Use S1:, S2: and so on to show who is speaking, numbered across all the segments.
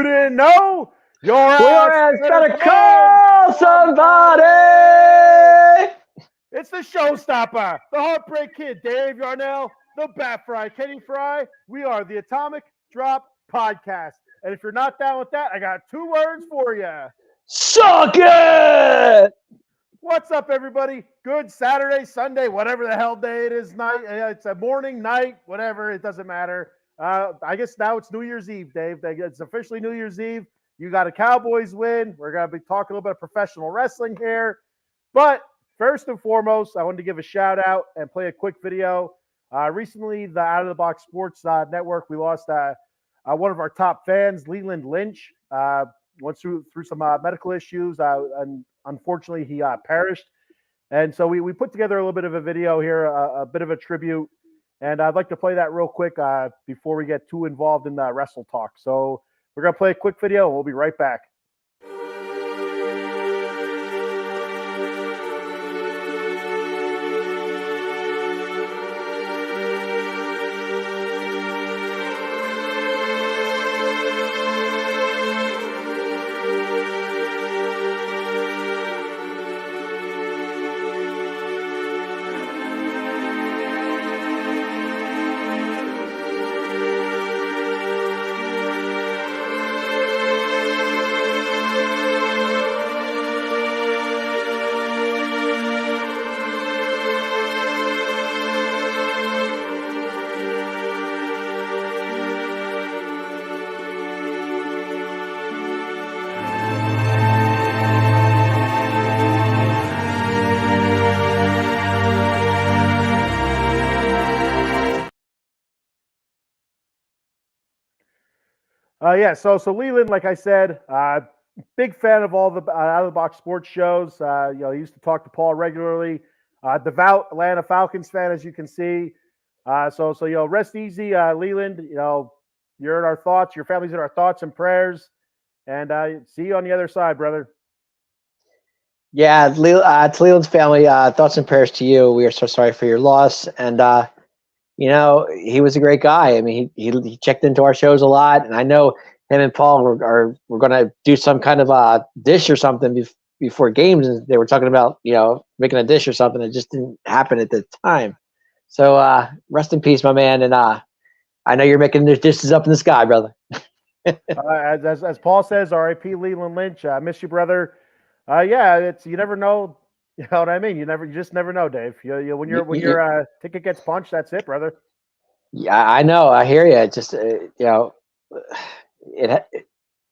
S1: You didn't know? Your ass
S2: better call somebody.
S1: It's the showstopper, the Heartbreak Kid, Dave Yarnall, the Bat Fry, Kenny Frie. We are the Atomic Drop Podcast. And if you're not down with that, I got 2 words for you.
S2: Suck it!
S1: What's up, everybody? Good Saturday, Sunday, whatever the hell day it is, night. It's a morning, night, whatever. It doesn't matter. I guess now it's New Year's Eve, Dave. It's officially New Year's Eve. You got a Cowboys win. We're going to be talking a little bit of professional wrestling here. But first and foremost, I wanted to give a shout out and play a quick video. Recently, the Out of the Box Sports Network, we lost one of our top fans, Leland Lynch. Went through some medical issues, and unfortunately, he perished. And so we put together a little bit of a video here, a bit of a tribute. And I'd like to play that real quick before we get too involved in the wrestle talk. So we're going to play a quick video, and we'll be right back. So Leland, like I said, big fan of all the Out of the Box Sports shows. He used to talk to Paul regularly. Devout Atlanta Falcons fan, as you can see. So rest easy, Leland. You're in our thoughts. Your family's in our thoughts and prayers. And see you on the other side, brother.
S2: Yeah, to Leland's family, thoughts and prayers to you. We are so sorry for your loss. And he was a great guy. I mean, he checked into our shows a lot, and I know him and Paul were going to do some kind of a dish or something before games, and they were talking about making a dish or something. It just didn't happen at the time. So rest in peace, my man, and I know you're making those dishes up in the sky, brother.
S1: As Paul says, R.I.P. Leland Lynch. I miss you, brother. You never know. You know what I mean? You just never know, Dave. When your ticket gets punched, that's it, brother.
S2: Yeah, I know. I hear you. It's just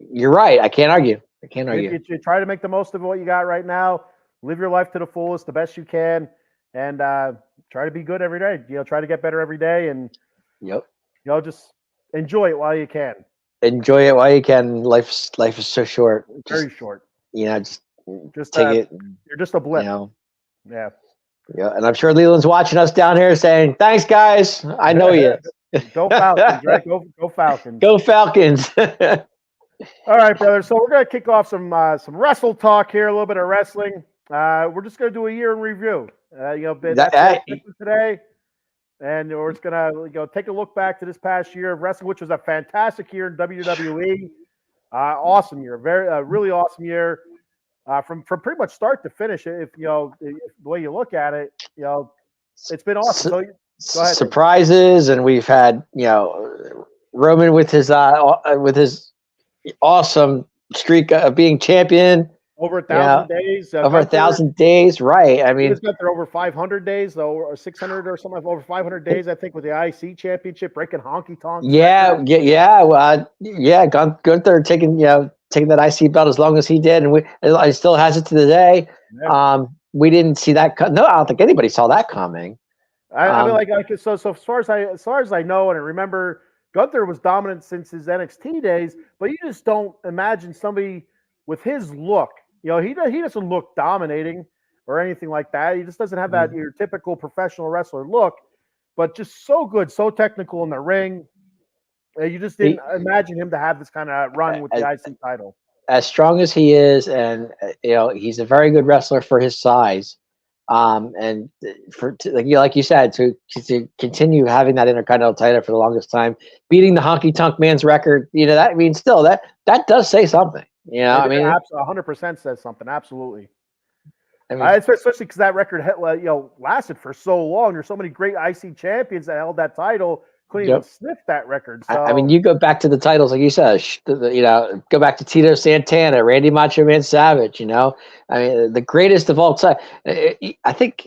S2: you're right. I can't argue.
S1: You try to make the most of what you got right now. Live your life to the fullest, the best you can, and try to be good every day. Try to get better every day, and just enjoy it while you can.
S2: Enjoy it while you can. Life is so short.
S1: Very short.
S2: Just take it.
S1: You're just a blip.
S2: Yeah. And I'm sure Leland's watching us down here saying, "Thanks, guys. I know he is."
S1: Go Falcons, right? Go Falcons.
S2: Go Falcons.
S1: All right, brother. So we're gonna kick off some wrestle talk here. A little bit of wrestling. We're just gonna do a year in review. Today, and we're just gonna take a look back to this past year of wrestling, which was a fantastic year in WWE. Awesome year, really awesome year. From pretty much start to finish, if the way you look at it, it's been awesome. So go ahead.
S2: Surprises, and we've had Roman with his awesome streak of being champion.
S1: Over 1,000 days.
S2: Over 1,000 days, right? I mean,
S1: he's got there over 500 days, though, or 600 or something. Over 500 days, I think, with the IC championship, breaking honky tonk. Gunther taking that IC belt as long as he did, and he still has it to the day. Yeah. We didn't see that. No, I don't think anybody saw that coming. I mean, so as far as I know, and I remember, Gunther was dominant since his NXT days, but you just don't imagine somebody with his look. He doesn't look dominating or anything like that. He just doesn't have that your typical professional wrestler look, but just so good, so technical in the ring. You just didn't imagine him to have this kind of run with the IC title.
S2: As strong as he is, and he's a very good wrestler for his size. And like you said, to continue having that Intercontinental title for the longest time, beating the Honky Tonk Man's record, that means still that does say something. I mean,
S1: 100% says something. Absolutely.
S2: I mean,
S1: especially because that record, lasted for so long. There's so many great IC champions that held that title, couldn't even sniff that record. So
S2: I mean, you go back to the titles, like you said, go back to Tito Santana, Randy Macho Man Savage. I mean, the greatest of all time. I think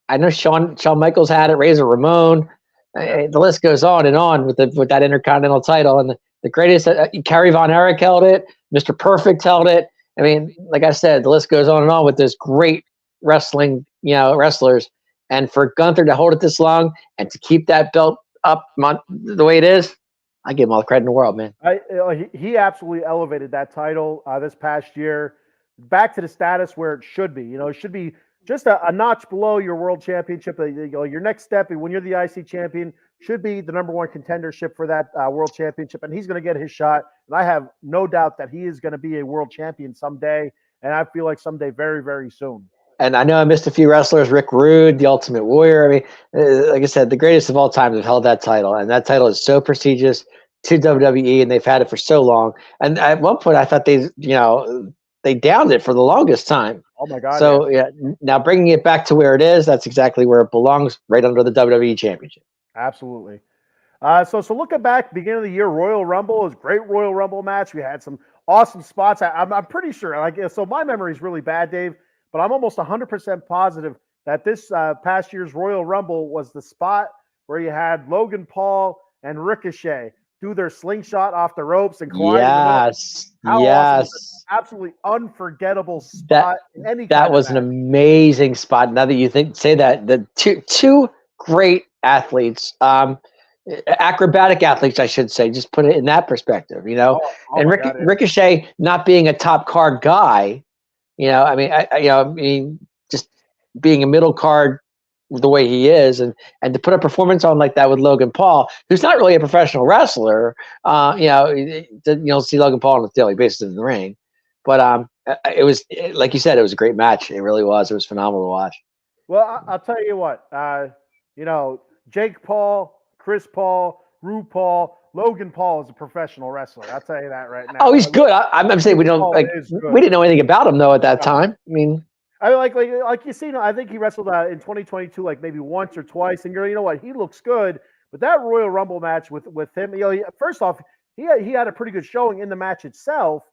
S2: I know Shawn Michaels had it, Razor Ramon. The list goes on and on with that Intercontinental title, and the greatest. Kerry Von Erich held it. Mr. Perfect held it. I mean, like I said, the list goes on and on with this great wrestling, wrestlers, and for Gunther to hold it this long and to keep that belt up the way it is, I give him all the credit in the world, man.
S1: He absolutely elevated that title this past year back to the status where it should be. It should be just a notch below your world championship. Your next step when you're the IC champion should be the number one contendership for that world championship, and he's going to get his shot. And I have no doubt that he is going to be a world champion someday, and I feel like someday very, very soon.
S2: And I know I missed a few wrestlers. Rick Rude, the Ultimate Warrior. I mean, like I said, the greatest of all time have held that title. And that title is so prestigious to WWE, and they've had it for so long. And at one point, I thought they downed it for the longest time.
S1: Oh, my God.
S2: So, now bringing it back to where it is, that's exactly where it belongs, right under the WWE Championship.
S1: Absolutely. So looking back, beginning of the year, Royal Rumble was a great Royal Rumble match. We had some awesome spots. I'm pretty sure. So my memory is really bad, Dave. But I'm almost 100% positive that this past year's Royal Rumble was the spot where you had Logan Paul and Ricochet do their slingshot off the ropes and collide.
S2: Yes,
S1: awesome. Absolutely unforgettable spot.
S2: That was an amazing spot. Now that you say that, the two great athletes, acrobatic athletes, I should say, just put it in that perspective, and Ricochet not being a top card guy. I mean, just being a middle card the way he is, and to put a performance on like that with Logan Paul, who's not really a professional wrestler. You don't see Logan Paul on a daily basis in the ring, but it was, like you said, it was a great match. It really was. It was phenomenal to watch.
S1: Well, I'll tell you what. Jake Paul, Chris Paul, RuPaul, Logan Paul is a professional wrestler. I'll tell you that right now.
S2: Oh, he's good. I'm saying we didn't know anything about him though at that time. I mean,
S1: like you see, I think he wrestled in 2022, like maybe once or twice. And you know what? He looks good. But that Royal Rumble match with him, first off, he had a pretty good showing in the match itself.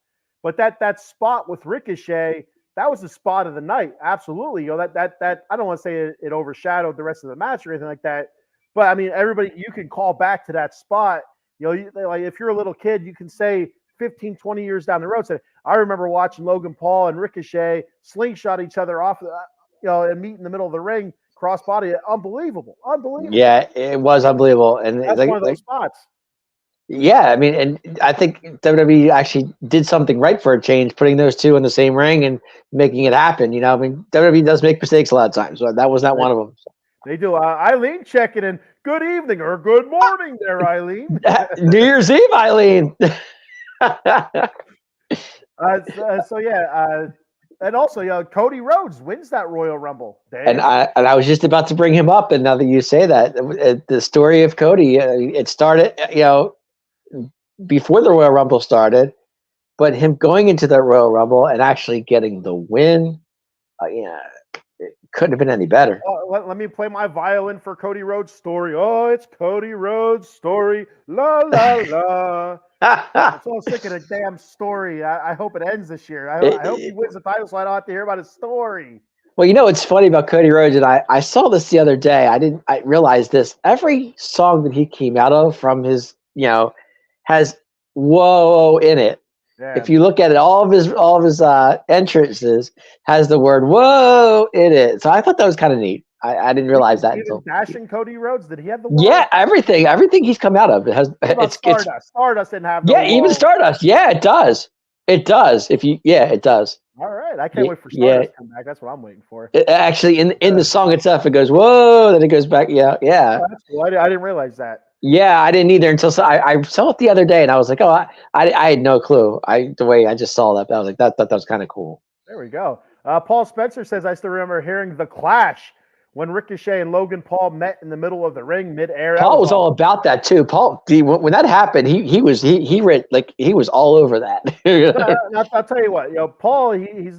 S1: But that spot with Ricochet, that was the spot of the night. Absolutely. That I don't want to say it overshadowed the rest of the match or anything like that. But I mean, everybody, you can call back to that spot. Like if you're a little kid, you can say 15, 20 years down the road, say, I remember watching Logan Paul and Ricochet slingshot each other off, and meet in the middle of the ring, crossbody. Unbelievable.
S2: Yeah, it was unbelievable. And
S1: that's one of those spots.
S2: Yeah, I mean, and I think WWE actually did something right for a change, putting those two in the same ring and making it happen. I mean, WWE does make mistakes a lot of times, but that was not one of them.
S1: They do. Eileen checking in. Good evening or good morning there, Eileen.
S2: New Year's Eve, Eileen.
S1: And also, Cody Rhodes wins that Royal Rumble. Dave.
S2: And I was just about to bring him up, and now that you say that, the story of Cody, it started, before the Royal Rumble started, but him going into the Royal Rumble and actually getting the win, it couldn't have been any better.
S1: Let me play my violin for Cody Rhodes' story. Oh, it's Cody Rhodes' story. La, la, la. I'm so sick of the damn story. I hope it ends this year. I hope he wins the title so I don't have to hear about his story.
S2: Well, it's funny about Cody Rhodes, and I saw this the other day. I realized this. Every song that he came out of from his, has whoa in it. Yeah. If you look at it, all of his entrances has the word whoa in it. So I thought that was kind of neat. I didn't realize that until
S1: Dashing Cody Rhodes. Did he have the word?
S2: Yeah, everything he's come out of it has.
S1: Stardust didn't have.
S2: Yeah, even Stardust. Yeah, it does. It does. It does.
S1: All right, I can't wait for Stardust to come back. That's what I'm waiting for.
S2: Actually, in the song itself, it goes whoa, then it goes back. Yeah.
S1: Oh, that's cool. I didn't realize that.
S2: Yeah, I didn't either until I saw it the other day, and I was like, oh, I had no clue. The way I just saw that, I was like, that was kind of cool.
S1: There we go. Paul Spencer says, I still remember hearing the clash when Ricochet and Logan Paul met in the middle of the ring midair.
S2: Paul was all about that too. Paul, when that happened, he was all over that.
S1: I'll tell you what, Paul, he's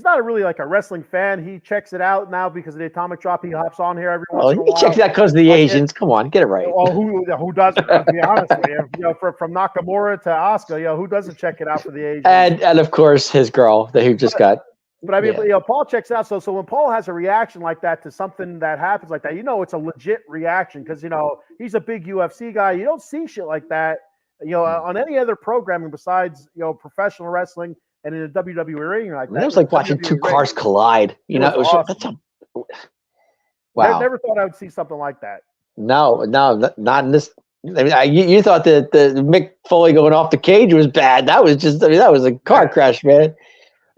S1: not really like a wrestling fan. He checks it out now because of the Atomic Drop. He hops on here every once in a while.
S2: He checks that because of the Asians. Come on, get it right.
S1: Well, who doesn't? To be honest with you, from Nakamura to Asuka, who doesn't check it out for the Asians?
S2: And of course his girl that he just got.
S1: But I mean, Paul checks out. So when Paul has a reaction like that to something that happens like that, it's a legit reaction because he's a big UFC guy. You don't see shit like that, on any other programming besides professional wrestling and in a WWE ring like that.
S2: It was like watching two cars collide. It was awesome. Wow.
S1: Never thought I would see something like that.
S2: No, not in this. I mean, you thought that the Mick Foley going off the cage was bad. That was that was a car crash, man.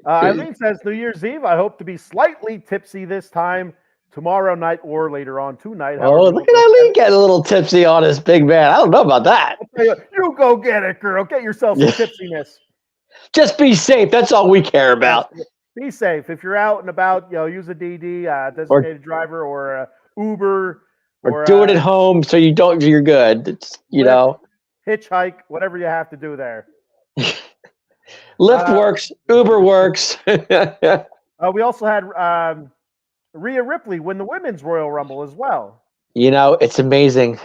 S1: Eileen says New Year's Eve. I hope to be slightly tipsy this time tomorrow night or later on tonight.
S2: Oh, look at Eileen getting a little tipsy on this big man. I don't know about that.
S1: You go get it, girl. Get yourself some tipsiness.
S2: Just be safe. That's all we care about.
S1: Be safe. If you're out and about, use a DD, designated driver, or Uber,
S2: or do it at home so you're good. It's
S1: hitchhike, whatever you have to do there.
S2: Lyft works, Uber works.
S1: We also had Rhea Ripley win the Women's Royal Rumble as well.
S2: It's amazing.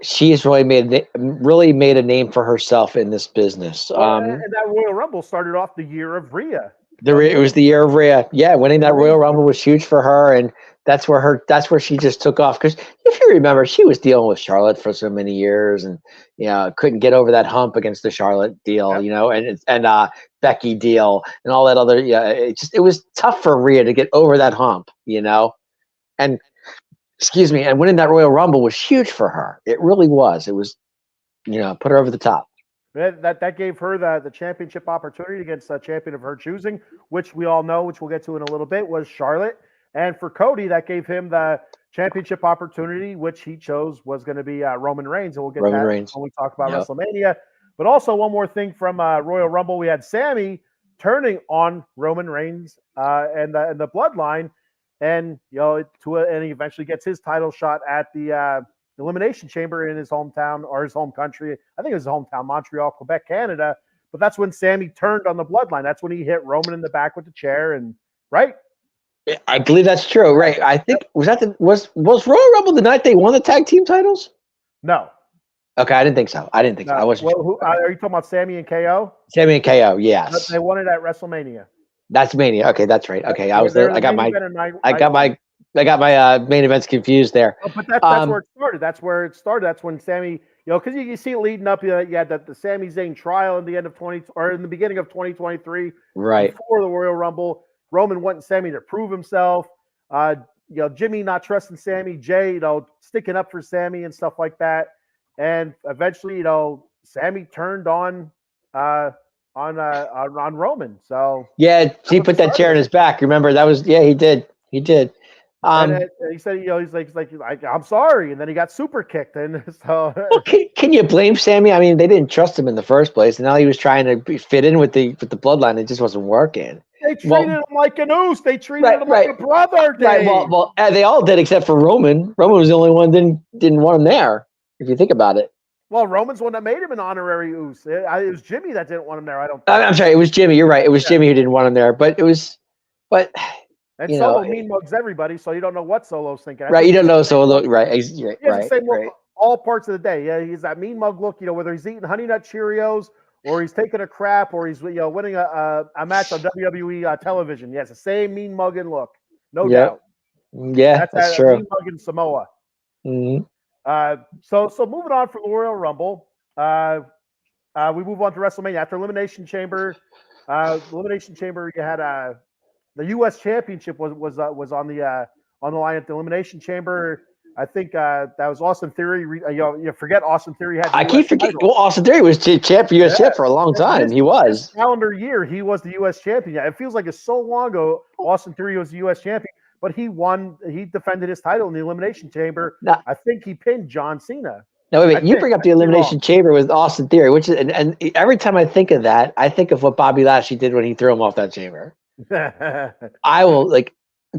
S2: She's really made a name for herself in this business.
S1: And that Royal Rumble started off the year of Rhea.
S2: It was the year of Rhea. Yeah, winning that Royal Rumble was huge for her, and that's where she just took off. Because if you remember, she was dealing with Charlotte for so many years, and couldn't get over that hump against the Charlotte deal, and Becky deal, and all that other. It was tough for Rhea to get over that hump, and excuse me, and winning that Royal Rumble was huge for her. It really was. It was, put her over the top.
S1: That gave her the championship opportunity against a champion of her choosing, which we all know, which we'll get to in a little bit, was Charlotte. And for Cody, that gave him the championship opportunity, which he chose was going to be Roman Reigns. And we'll get that when we talk about WrestleMania. But also one more thing from Royal Rumble, we had Sami turning on Roman Reigns and the Bloodline, and and he eventually gets his title shot at the Elimination Chamber in his hometown or his home country. I think it was his hometown, Montreal, Quebec, Canada. But that's when Sami turned on the Bloodline. That's when he hit Roman in the back with the chair, and right.
S2: I believe that's true. Right. I think was Royal Rumble the night they won the tag team titles?
S1: No.
S2: Okay, I didn't think so. I wasn't.
S1: Well, are you talking about Sami and KO?
S2: Sami and KO, yes.
S1: They won it at WrestleMania.
S2: That's Mania. Okay, that's right. Okay, I was there. I got my main events confused there.
S1: But that's where it started. That's when Sami, because you see it leading up. You had the Sami Zayn trial in the end of in the beginning of 2023,
S2: right
S1: before the Royal Rumble. Roman wanting Sami to prove himself. Jimmy not trusting Sami, Jay, sticking up for Sami and stuff like that. And eventually, Sami turned on Roman. So
S2: yeah, he put that chair in his back. Remember that was he did. He said he's like I'm sorry, and then he got super kicked. And so can you blame Sami? I mean, they didn't trust him in the first place, and now he was trying to fit in with the Bloodline. It just wasn't working.
S1: They treated him like an oos. They treated him like a brother.
S2: Right. Well, they all did except for Roman. Roman was the only one didn't want him there. If you think about it.
S1: Well, Roman's one that made him an honorary oos. It was Jimmy that didn't want him there.
S2: I'm sorry. It was Jimmy. You're right. It was Jimmy who didn't want him there. But and
S1: Solo mean mugs everybody, so you don't know what Solo's thinking.
S2: Right. You don't know Solo. Right.
S1: Right. All parts of the day. Yeah, he's that mean mug look. Whether he's eating Honey Nut Cheerios, or he's taking a crap, or he's winning a match on WWE television. He has the same mean mugging look, no doubt.
S2: Yeah, that's true.
S1: Mean mugging Samoa.
S2: Mm-hmm.
S1: So moving on from the Royal Rumble, we move on to WrestleMania after Elimination Chamber. You had the U.S. Championship was on the line at the Elimination Chamber. I think that was Austin Theory. You forget Austin Theory had.
S2: I keep forgetting. Well, Austin Theory was champ for U.S. champ for a long time. He was.
S1: This calendar year, he was the U.S. champion. Yeah, it feels like it's so long ago. Austin Theory was the U.S. champion, but he won. He defended his title in the Elimination Chamber.
S2: Now,
S1: I think he pinned John Cena.
S2: No, wait. You bring up the Elimination Chamber with Austin Theory, which is, and every time I think of that, I think of what Bobby Lashley did when he threw him off that chamber. I will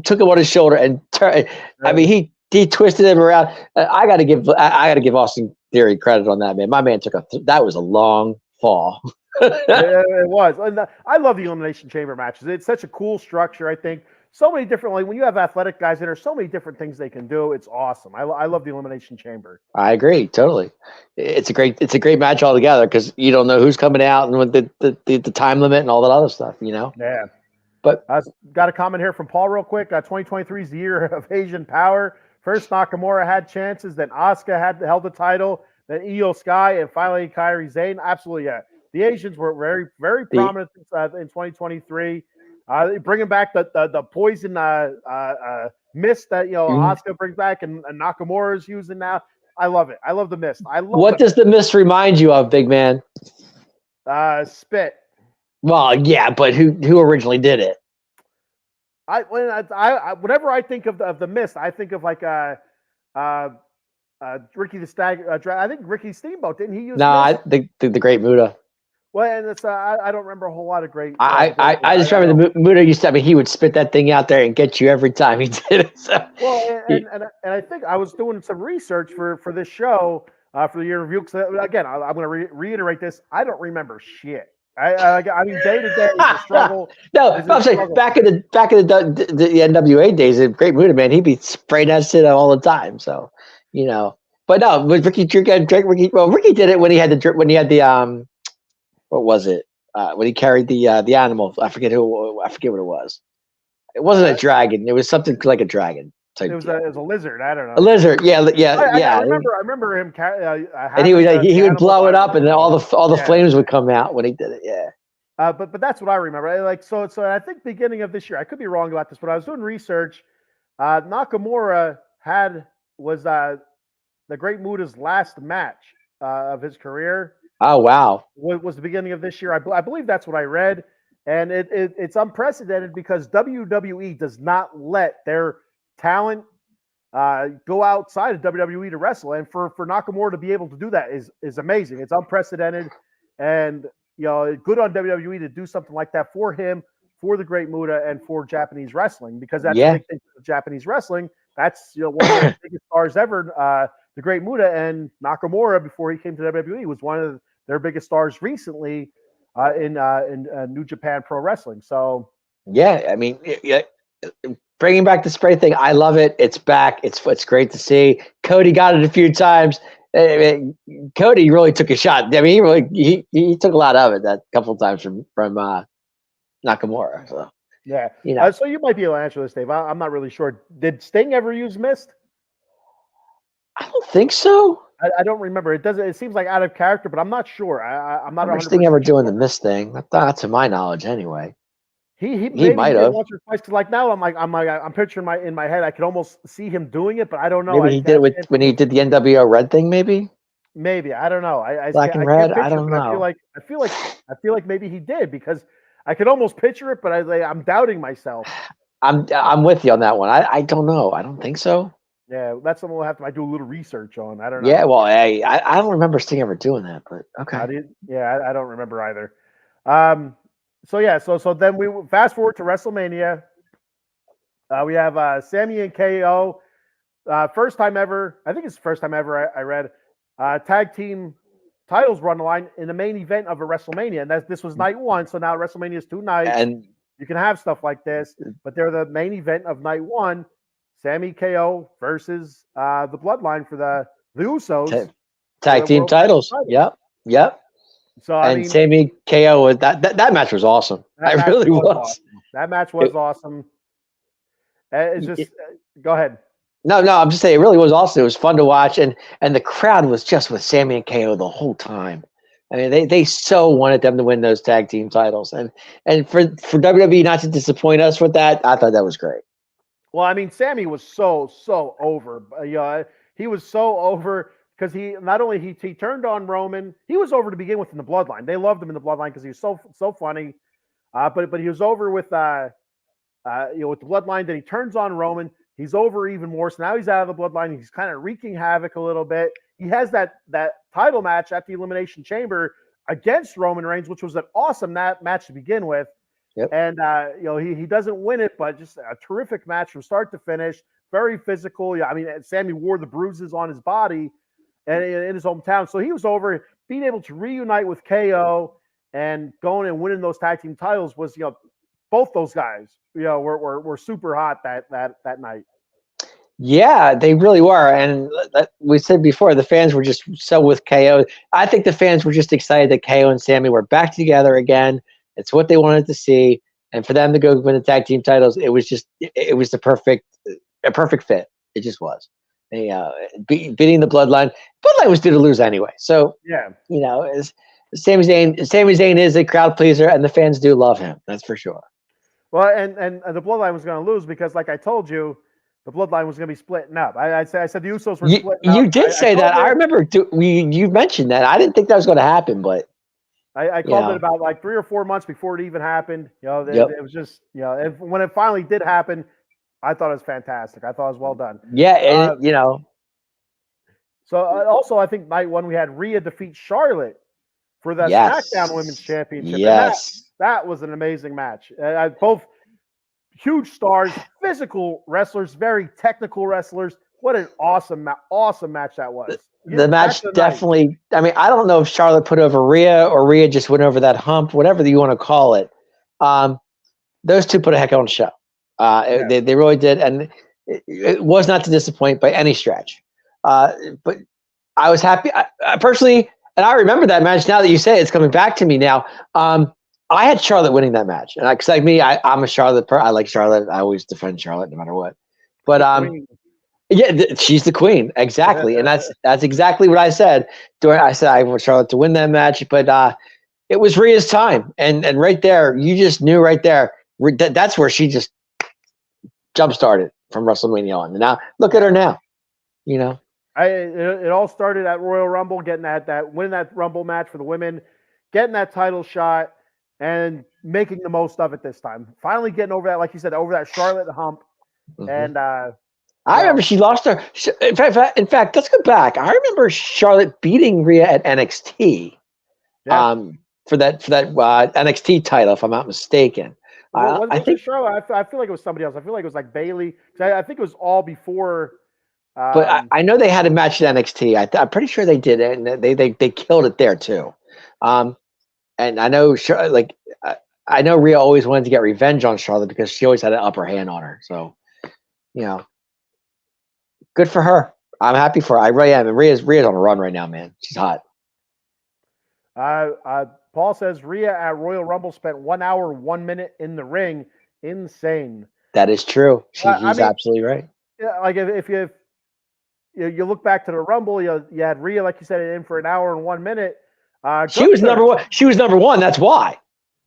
S2: took him on his shoulder and turn. I mean, he twisted him around. I got to give Austin Theory credit on that, man. My man that was a long fall.
S1: It was. And I love the Elimination Chamber matches. It's such a cool structure. I think so many different. Like when you have athletic guys in there, so many different things they can do. It's awesome. I love the Elimination Chamber.
S2: I agree totally. It's a great match altogether because you don't know who's coming out and with the time limit and all that other stuff.
S1: Yeah.
S2: But
S1: got a comment here from Paul real quick. 2023 is the year of Asian power. First Nakamura had chances, then Asuka held the title, then Io Sky, and finally Kairi Sane. Absolutely, yeah. The Asians were very, very prominent in 2023. Bringing back the poison mist that Asuka brings back and Nakamura is using now. I love it. I love the mist.
S2: What does the mist remind you of, big man?
S1: Spit.
S2: Well, yeah, but who originally did it?
S1: Whenever I think of the mist, I think of like Ricky the Stag. I think Ricky Steamboat, didn't he use?
S2: No, the Great Muta.
S1: Well, and it's I don't remember a whole lot of great.
S2: I just remember the Muta used to. I mean, he would spit that thing out there and get you every time he did it. So.
S1: Well, and I think I was doing some research for this show for the year review. Because again, I'm going to reiterate this. I don't remember shit. I mean, day to day is a struggle.
S2: No, I'm saying back in the NWA days, the Great Muta, man, he'd be spraying that shit all the time. So, but no, with Ricky Ricky did it when he had the what was it? When he carried the animal, I forget what it was. It wasn't a dragon. It was something like a dragon.
S1: It was a lizard. I don't know.
S2: A lizard. Yeah.
S1: I remember him.
S2: And he would blow it up, and then all the flames would come out when he did it. Yeah.
S1: But that's what I remember. So I think beginning of this year, I could be wrong about this, but I was doing research. Nakamura was the Great Muta's last match of his career.
S2: Oh wow!
S1: Was the beginning of this year? I believe that's what I read, and it's unprecedented because WWE does not let their talent go outside of WWE to wrestle, and for Nakamura to be able to do that is amazing. It's unprecedented, and good on WWE to do something like that for him, for the Great Muta, and for Japanese wrestling because that's a big thing for Japanese wrestling. That's one of the biggest stars ever. The Great Muta and Nakamura before he came to WWE was one of their biggest stars recently in New Japan Pro Wrestling. So
S2: yeah, I mean, bringing back the spray thing, I love it. It's back. It's great to see. Cody got it a few times. Cody really took a shot. I mean, he took a lot of it that couple of times from Nakamura. So
S1: yeah, so you might be able to answer this, Dave. I'm not really sure. Did Sting ever use mist?
S2: I don't think so.
S1: I don't remember. It seems like out of character, but I'm not sure. I'm not.
S2: I Sting ever doing the mist thing. Not to my knowledge, anyway.
S1: He
S2: might have
S1: once or twice. Because like now, I'm picturing in my head. I could almost see him doing it, but I don't know.
S2: Maybe he did it when he did the NWO Red thing. Maybe
S1: I don't know.
S2: Black and Red. I don't know.
S1: I feel like maybe he did because I could almost picture it, but I'm doubting myself.
S2: I'm with you on that one. I don't know. I don't think so.
S1: Yeah, that's something we'll have to do a little research on. I don't know.
S2: Yeah, well, hey, I don't remember Sting ever doing that, but okay.
S1: I don't remember either. So then we fast forward to WrestleMania. We have Sammy and KO. First time ever. I think it's the first time ever I read tag team titles were on the line in the main event of a WrestleMania, and this was night one. So now WrestleMania is 2 nights,
S2: and
S1: you can have stuff like this, but they're the main event of night one. Sammy KO versus the Bloodline for the Usos
S2: tag team titles. Yep.
S1: So
S2: Sammy KO that match was awesome. That really was.
S1: Awesome. That match was awesome. It's just go ahead.
S2: No, I'm just saying it really was awesome. It was fun to watch, and the crowd was just with Sammy and KO the whole time. I mean, they so wanted them to win those tag team titles, and for WWE not to disappoint us with that, I thought that was great.
S1: Well, I mean, Sammy was so over. He was so over because he not only he turned on Roman, he was over to begin with in the Bloodline. They loved him in the Bloodline because he was so funny. But he was over with with the Bloodline. Then he turns on Roman. He's over even more. So now he's out of the Bloodline. He's kind of wreaking havoc a little bit. He has that title match at the Elimination Chamber against Roman Reigns, which was an awesome match to begin with.
S2: Yep.
S1: And he doesn't win it, but just a terrific match from start to finish. Very physical. Yeah, I mean, Sammy wore the bruises on his body and in his hometown, so he was over. Being able to reunite with KO and going and winning those tag team titles was, both those guys, were super hot that night.
S2: Yeah, they really were. And we said before, the fans were just so with KO. I think the fans were just excited that KO and Sammy were back together again. It's what they wanted to see. And for them to go win the tag team titles, it was a perfect fit. It just was. Beating the Bloodline. Bloodline was due to lose anyway. So,
S1: Yeah.
S2: Sami Zayn is a crowd pleaser, and the fans do love him. That's for sure.
S1: Well, and the Bloodline was going to lose because, like I told you, the Bloodline was going to be splitting up. I said the Usos were splitting up.
S2: You did say that. I remember you mentioned that. I didn't think that was going to happen, but
S1: I called it about like 3 or 4 months before it even happened. It was just, when it finally did happen, I thought it was fantastic. I thought it was well done.
S2: Yeah, and
S1: So also, I think night one we had Rhea defeat Charlotte for the SmackDown Women's Championship.
S2: Yes,
S1: and that was an amazing match. Both huge stars, physical wrestlers, very technical wrestlers. What an awesome match that was.
S2: The match definitely. I mean, I don't know if Charlotte put over Rhea or Rhea just went over that hump, whatever you want to call it. Those two put a heck of a show. They really did, and it was not to disappoint by any stretch. But I was happy. I personally, and I remember that match now that you say it's coming back to me now. I had Charlotte winning that match, and because like me, I'm a Charlotte. I like Charlotte. I always defend Charlotte no matter what. But yeah, she's the queen, exactly, and that's exactly what I said. I said I want Charlotte to win that match, but it was Rhea's time, and right there, you just knew right there that's where she just jump started from WrestleMania on. And now look at her now.
S1: It all started at Royal Rumble, getting winning that Rumble match for the women, getting that title shot, and making the most of it this time. Finally getting over that, like you said, over that Charlotte hump. Mm-hmm. And
S2: I remember she lost her. In fact, let's go back. I remember Charlotte beating Rhea at NXT. Yeah. For that NXT title, if I'm not mistaken.
S1: I think Charlotte. I feel like it was somebody else. I feel like it was like Bailey. I think it was all before.
S2: But I know they had a match at NXT. I'm pretty sure they did it, and they killed it there too. And I know, I know Rhea always wanted to get revenge on Charlotte because she always had an upper hand on her. So, good for her. I'm happy for her. I really am. And Rhea's on a run right now, man. She's hot.
S1: Paul says Rhea at Royal Rumble spent 1 hour, 1 minute in the ring. Insane.
S2: That is true. He's absolutely right.
S1: Yeah, like if you look back to the Rumble, you had Rhea, like you said, in for 1 hour and 1 minute.
S2: She was number one. She was number one. That's why.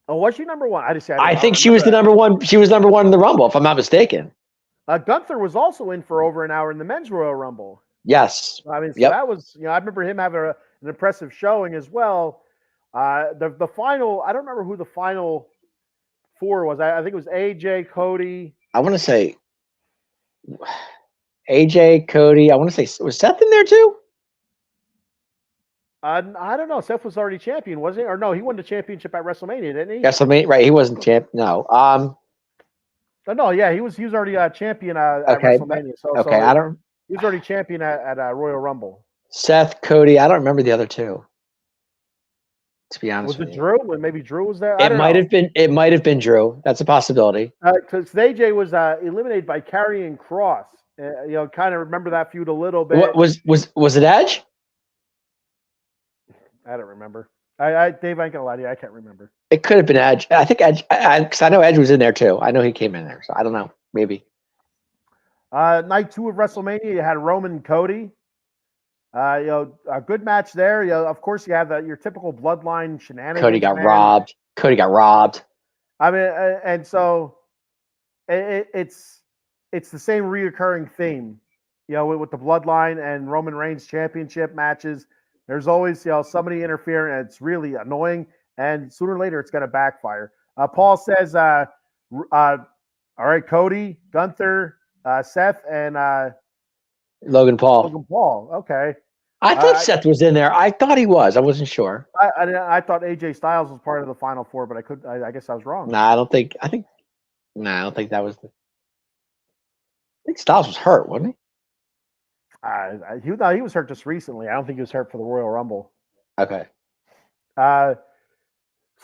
S1: Oh, was she number one?
S2: I think she was the number one. She was number one in the Rumble, if I'm not mistaken.
S1: Gunther was also in for over an hour in the Men's Royal Rumble.
S2: Yes.
S1: I mean, so that was, I remember him having an impressive showing as well. The final, I don't remember who the final four was. I think it was AJ, Cody.
S2: I want to say AJ, Cody. I want to say, was Seth in there too?
S1: I don't know. Seth was already champion, wasn't he? Or no, he won the championship at WrestleMania, didn't he?
S2: WrestleMania, right? He wasn't champ. No.
S1: No, yeah, he was already champion at WrestleMania.
S2: I don't.
S1: He was already champion at Royal Rumble.
S2: Seth, Cody. I don't remember the other two. To be honest,
S1: was it Drew? Maybe Drew was there.
S2: It might have been. It might have been Drew. That's a possibility.
S1: Because AJ was eliminated by Karrion Kross. Kind of remember that feud a little bit.
S2: What was it Edge?
S1: I don't remember. Dave, I ain't gonna lie to you. I can't remember.
S2: It could have been Edge. I think Edge, because I know Edge was in there too. I know he came in there, so I don't know. Maybe.
S1: Night 2 of WrestleMania, you had Roman and Cody. A good match there. Of course, you have your typical bloodline shenanigans.
S2: Cody got robbed.
S1: I mean, and so it's the same reoccurring theme. With the bloodline and Roman Reigns championship matches. There's always, somebody interfering, and it's really annoying. And sooner or later, it's going to backfire. Paul says, all right, Cody, Gunther, Seth, and
S2: Logan Paul.
S1: Logan Paul. Okay.
S2: I thought Seth was in there. I thought he was. I wasn't sure.
S1: I thought AJ Styles was part of the Final Four, but I guess I was wrong.
S2: Nah, I don't think that was. I think Styles was hurt, wasn't
S1: he was hurt just recently. I don't think he was hurt for the Royal Rumble.
S2: he? Okay.
S1: So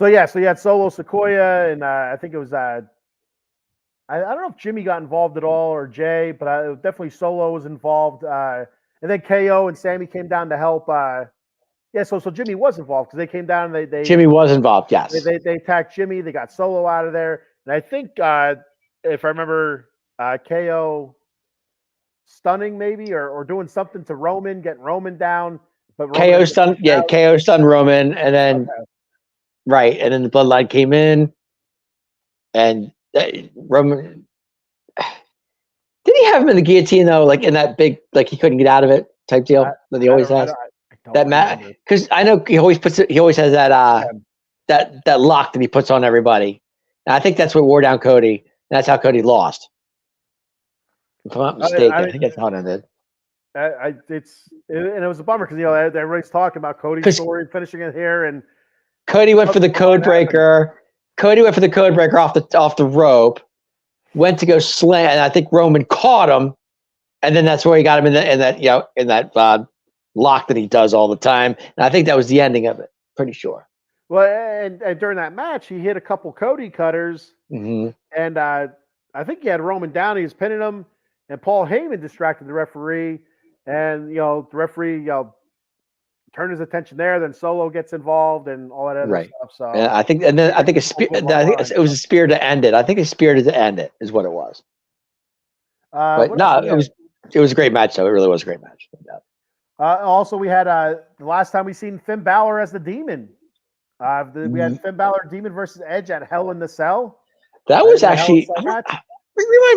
S1: you had Solo Sequoia, and I think it was I don't know if Jimmy got involved at all or Jay, but definitely Solo was involved. And then KO and Sammy came down to help. So Jimmy was involved because they came down and they
S2: Jimmy was involved. Yes.
S1: They attacked Jimmy. They got Solo out of there, and I think if I remember, KO stunning maybe or doing something to Roman, getting Roman down. But
S2: KO stunned. Yeah, KO stunned Roman, and then right, and then the Bloodline came in, and Roman. Did he have him in the guillotine though? Like in that big, like he couldn't get out of it type deal that he always has. That Matt, because I know he always has that that lock that he puts on everybody. And I think that's what wore down Cody. That's how Cody lost. If I'm not mistaken, I think that's how it ended.
S1: And it was a bummer because everybody's talking about Cody's story finishing it here, and
S2: Cody went for the code breaker. Cody went for the code breaker off the rope. Went to go slam, and I think Roman caught him, and then that's where he got him in that lock that he does all the time. And I think that was the ending of it. Pretty sure.
S1: Well, and during that match, he hit a couple Cody cutters, and I think he had Roman down. He was pinning him, and Paul Heyman distracted the referee, and the referee turned his attention there. Then Solo gets involved and all that other stuff. So
S2: I think a spear. It was a spear to end it. I think a spear to end it is what it was. But no, it was a great match though. It really was a great match.
S1: Also, we had the last time we seen Finn Balor as the Demon. We had Finn Balor Demon versus Edge at Hell in the Cell.
S2: That was actually remind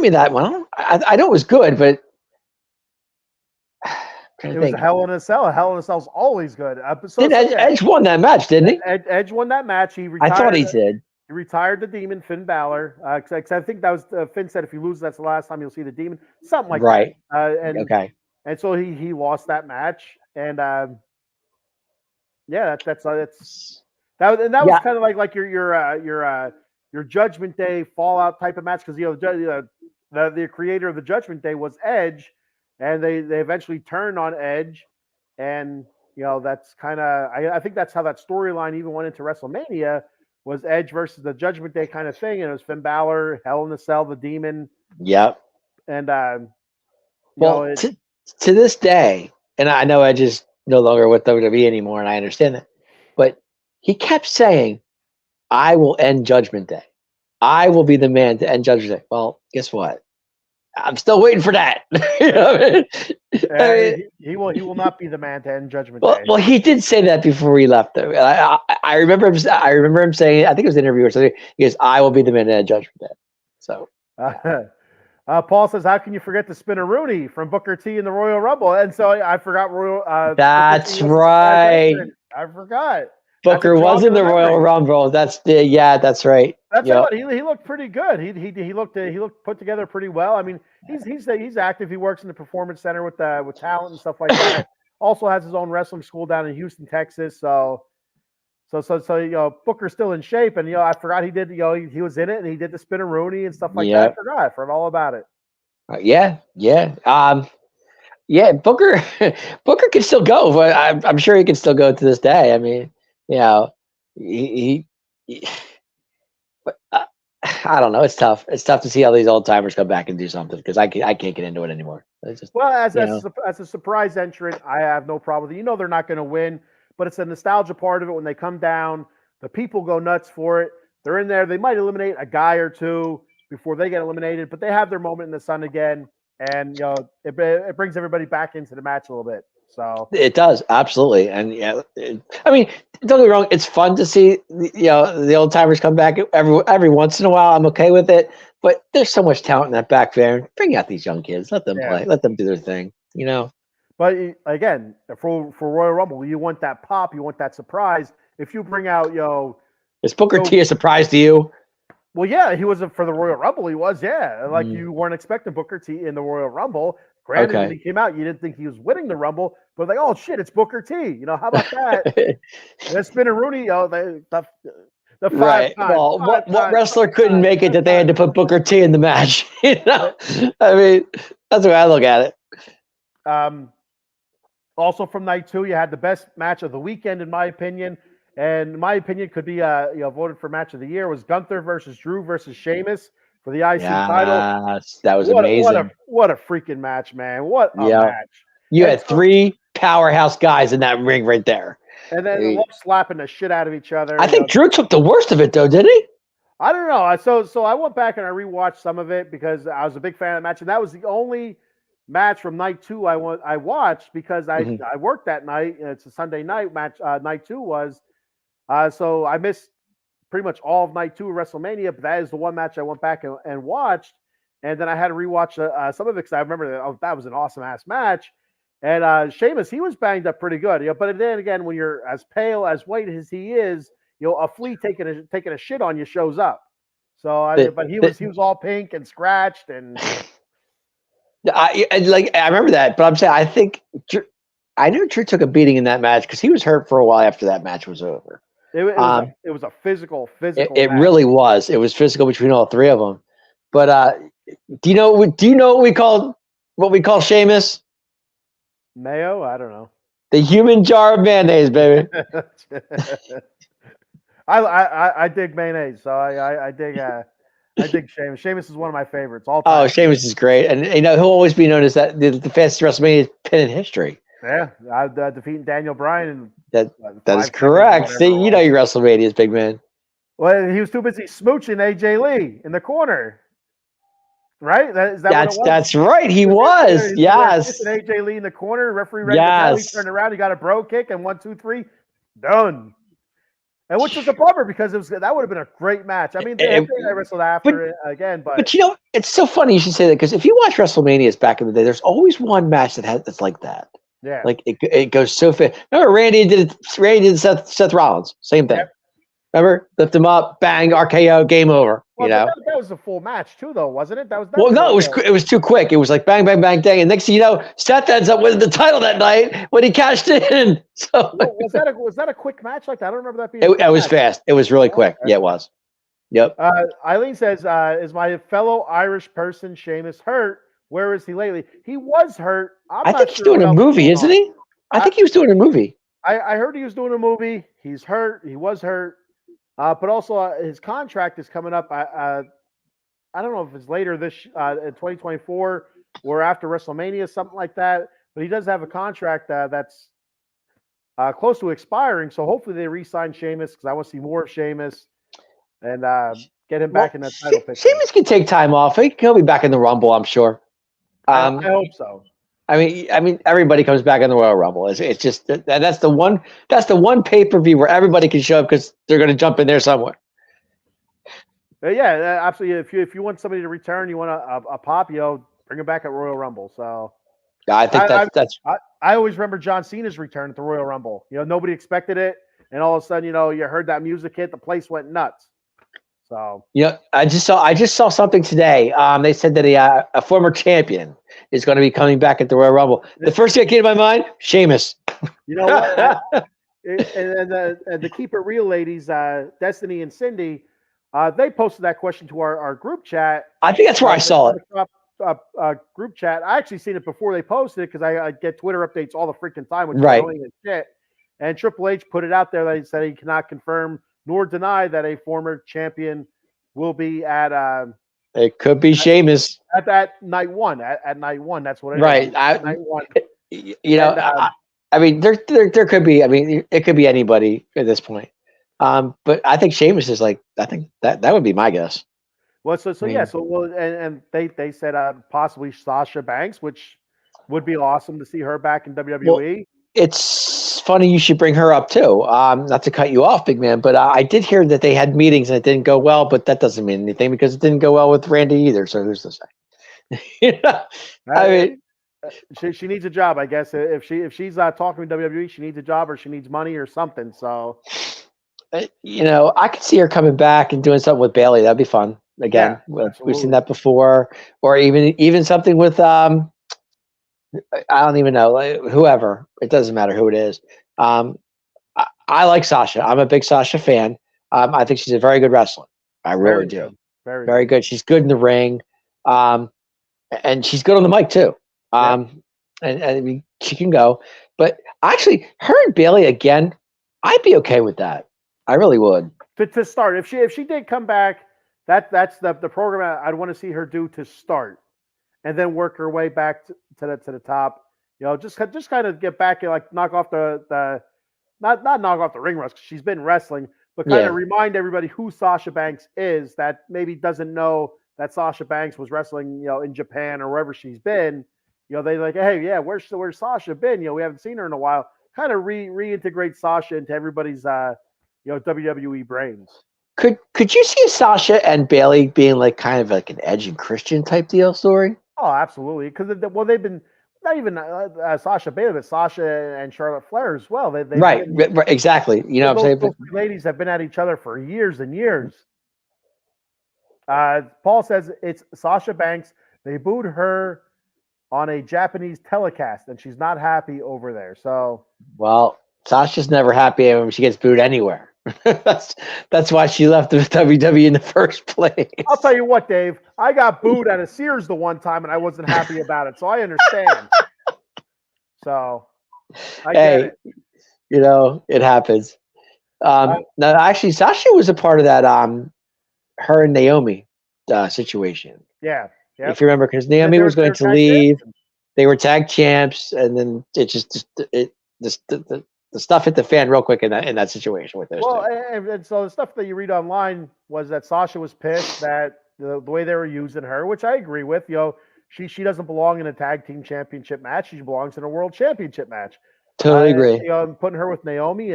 S2: me of that one. I know it was good, but
S1: it was a Hell in a Cell. Hell in a Cell is always good.
S2: Edge won that match, didn't he?
S1: Edge won that match. He retired.
S2: I thought he did.
S1: He retired the Demon, Finn Balor. Because I think that was Finn said if you lose, that's the last time you'll see the Demon. Something like that.
S2: Okay.
S1: And so he lost that match, and that was kind of like your Judgment Day Fallout type of match because the creator of the Judgment Day was Edge, and they eventually turned on Edge, and that's kind of I think that's how that storyline even went into WrestleMania was Edge versus the Judgment Day kind of thing, and it was Finn Balor, Hell in the Cell, the Demon.
S2: Yep.
S1: And
S2: to this day, and I know Edge is no longer with WWE anymore, and I understand that, but he kept saying, "I will end Judgment Day. I will be the man to end Judgment Day." Well, guess what? I'm still waiting for that.
S1: He will not be the man to end Judgment Day.
S2: Well, he did say that before he left. Though. I remember him saying, I think it was an interview or something. He goes, "I will be the man to end Judgment Day." So.
S1: Paul says, "How can you forget the Spinneroonie from Booker T in the Royal Rumble?" And so I forgot
S2: that's right.
S1: I forgot.
S2: Booker was in the Royal Rumble. That's right.
S1: That's what he looked pretty good. He looked put together pretty well. I mean, he's active. He works in the Performance Center with talent and stuff like that. Also has his own wrestling school down in Houston, Texas. So Booker's still in shape, and I forgot he did. He was in it, and he did the Spinneroonie and stuff like that. I forgot all about it.
S2: Booker can still go, but I'm sure he can still go to this day. I mean, but I don't know. It's tough. It's tough to see how these old timers come back and do something because I can't get into it anymore. It's just,
S1: as a surprise entrant, I have no problem with it. They're not going to win. But it's a nostalgia part of it when they come down. The people go nuts for it. They're in there. They might eliminate a guy or two before they get eliminated, but they have their moment in the sun again. And, it brings everybody back into the match a little bit. So
S2: it does. Absolutely. And I mean, don't get me wrong. It's fun to see, the old timers come back every once in a while. I'm okay with it, but there's so much talent in that back there. Bring out these young kids. Let them play. Let them do their thing,
S1: But again, for Royal Rumble, you want that pop, you want that surprise. If you bring out,
S2: is Booker T a surprise to you?
S1: Well, yeah, he was for the Royal Rumble. He was, yeah. Like
S2: Mm.
S1: you weren't expecting Booker T in the Royal Rumble. Granted, when
S2: Okay.
S1: he came out, you didn't think he was winning the Rumble, but like, oh shit, it's Booker T. How about that? And then Spinner Rooney, the
S2: Right. Well,
S1: five
S2: what
S1: times,
S2: wrestler couldn't
S1: five
S2: make it that they had
S1: times.
S2: to put Booker T in the match?
S1: Uh,
S2: I mean, that's the way I look at it.
S1: Um, also from night 2, you had the best match of the weekend, in my opinion. And in my opinion, could be voted for match of the year was Gunther versus Drew versus Sheamus for the IC title.
S2: Yes, that was amazing.
S1: What a freaking match, man! What a
S2: Yeah,
S1: match!
S2: you
S1: And
S2: had
S1: so,
S2: 3 powerhouse guys in that ring right there.
S1: and then
S2: I
S1: love slapping the shit out of each other.
S2: think Drew took the worst of it, though, didn't he?
S1: I don't know. So I went back and I rewatched some of it because I was a big fan of the match, and that was the only match from night 2 I watched because
S2: Mhm.
S1: I worked that night. And it's a Sunday night match. Night 2 was so I missed pretty much all of night 2 of WrestleMania, but that is the one match I went back and watched, and then I had to rewatch some of it because I remember that was an awesome ass match. And Sheamus, he was banged up pretty good, but then again, when you're as pale as white as he is, a flea taking a shit on you shows up. So, but he was all pink and scratched, and
S2: I remember that, but I'm saying I knew Drew took a beating in that match because he was hurt for a while after that match was over.
S1: it was a physical.
S2: It
S1: match.
S2: really was. It was physical between all 3 of them. But do you know what we call Sheamus?
S1: Mayo. I don't know.
S2: The human jar of mayonnaise, baby.
S1: I dig mayonnaise, so I dig Sheamus. Sheamus is one of my favorites all time.
S2: Oh, Sheamus is great, and he'll always be known as the fastest WrestleMania pin in history.
S1: Yeah, defeating Daniel Bryan.
S2: That is correct. See, your WrestleManias, big man.
S1: Well, he was too busy smooching AJ Lee in the corner. Right? Is that what it was?
S2: That's right. He was. Yes.
S1: AJ Lee in the corner. Referee ready to go. He turned around. He got a bro kick, and 1, 2, 3, done. And which was a bummer because that would have been a great match. I mean, they wrestled after it again, but
S2: it's so funny you should say that because if you watch WrestleManias back in the day, there's always one match that's like that.
S1: Yeah,
S2: like it goes so fast. Remember, Randy did Seth Rollins, same thing. Yep. Remember, lift him up, bang, RKO, game over.
S1: Well, that was a full match too, though, wasn't it?
S2: It was too quick. It was like bang, bang, bang, dang, and next thing you know, Seth ends up winning the title that night when he cashed in. So
S1: was that a quick match like that? I don't remember that being.
S2: It was fast. It was really quick. Okay. Yeah, it was. Yep.
S1: Eileen says, "Is my fellow Irish person Sheamus hurt? Where is he lately? He was hurt.
S2: I think he's doing a movie, isn't he? I think he was doing a movie.
S1: I heard he was doing a movie. He's hurt. He was hurt. But also his contract is coming up. I don't know if it's later in 2024 or after WrestleMania, something like that. But he does have a contract that's close to expiring. So hopefully they re-sign Sheamus because I want to see more of Sheamus and get him back in that title picture.
S2: Sheamus can take time off. He'll be back in the Rumble, I'm sure.
S1: I hope so.
S2: I mean, everybody comes back in the Royal Rumble. It's just that's the one pay-per-view where everybody can show up because they're going to jump in there somewhere.
S1: Yeah, absolutely. If you want somebody to return, you want a pop, bring him back at Royal Rumble. So
S2: I think
S1: I always remember John Cena's return at the Royal Rumble. Nobody expected it, and all of a sudden, you heard that music hit, the place went nuts. So
S2: I just saw something today. They said that a former champion is going to be coming back at the Royal Rumble. The first thing that came to my mind, Sheamus.
S1: You know what? and the Keep It Real ladies, Destiny and Cindy, they posted that question to our group chat.
S2: I think that's where I saw it.
S1: Group chat. I actually seen it before they posted it because I get Twitter updates all the freaking time, which is annoying as shit. And Triple H put it out there that he said he cannot confirm nor deny that a former champion will be at.
S2: It could be Sheamus
S1: at that night one. At night one, that's what it is.
S2: Right.
S1: Night one.
S2: I mean, there could be. I mean, it could be anybody at this point. But I think Sheamus is I think that would be my guess.
S1: Well, and they said possibly Sasha Banks, which would be awesome to see her back in WWE.
S2: Well, it's funny you should bring her up too. Not to cut you off, big man, but I did hear that they had meetings and it didn't go well. But that doesn't mean anything because it didn't go well with Randy either. So who's to say? I mean,
S1: she needs a job, I guess. If she's talking to WWE, she needs a job or she needs money or something. So
S2: I could see her coming back and doing something with Bailey. That'd be fun. Again,
S1: Yeah,
S2: we've seen
S1: absolutely.
S2: that before, or even something with I don't even know, like, whoever. It doesn't matter who it is. I like Sasha. I'm a big Sasha fan. I think she's a very good wrestler. I really
S1: Very
S2: do.
S1: good. Very
S2: Very
S1: good.
S2: good. She's good in the ring, um, and she's good on the mic too.
S1: Yep.
S2: And I mean, she can go. But actually, her and Bailey again, I'd be okay with that. I really would.
S1: To start, if she did come back, that's the program I'd want to see her do to start, and then work her way back to the top. Just kind of get back and like knock off the not knock off the ring rust 'cause she's been wrestling, but kind of
S2: Yeah.
S1: remind everybody who Sasha Banks is that maybe doesn't know that Sasha Banks was wrestling, in Japan or wherever she's been. They like, hey, yeah, where's Sasha been? We haven't seen her in a while. Kind of reintegrate Sasha into everybody's WWE brains.
S2: Could you see Sasha and Bailey being like kind of like an Edge and Christian type deal story?
S1: Oh, absolutely. Because they've been not even Sasha Bailey, but Sasha and Charlotte Flair as well. They've
S2: Right,
S1: been
S2: exactly. You know what I'm saying?
S1: those three ladies have been at each other for years and years. Paul says it's Sasha Banks. They booed her on a Japanese telecast, and she's not happy over there. So,
S2: Well, Sasha's never happy when she gets booed anywhere. that's why she left the WWE in the first place.
S1: I'll tell you what, Dave. I got booed at a Sears the one time, and I wasn't happy about it. So I understand. So I get it.
S2: It happens. Now, actually, Sasha was a part of that. Her and Naomi situation.
S1: Yeah. Yep.
S2: If you remember, because Naomi was going to leave, they were tag champs, and then the stuff hit the fan real quick in that situation with those two.
S1: And so the stuff that you read online was that Sasha was pissed that the way they were using her, which I agree with. She doesn't belong in a tag team championship match. She belongs in a world championship match.
S2: Totally agree.
S1: Putting her with Naomi,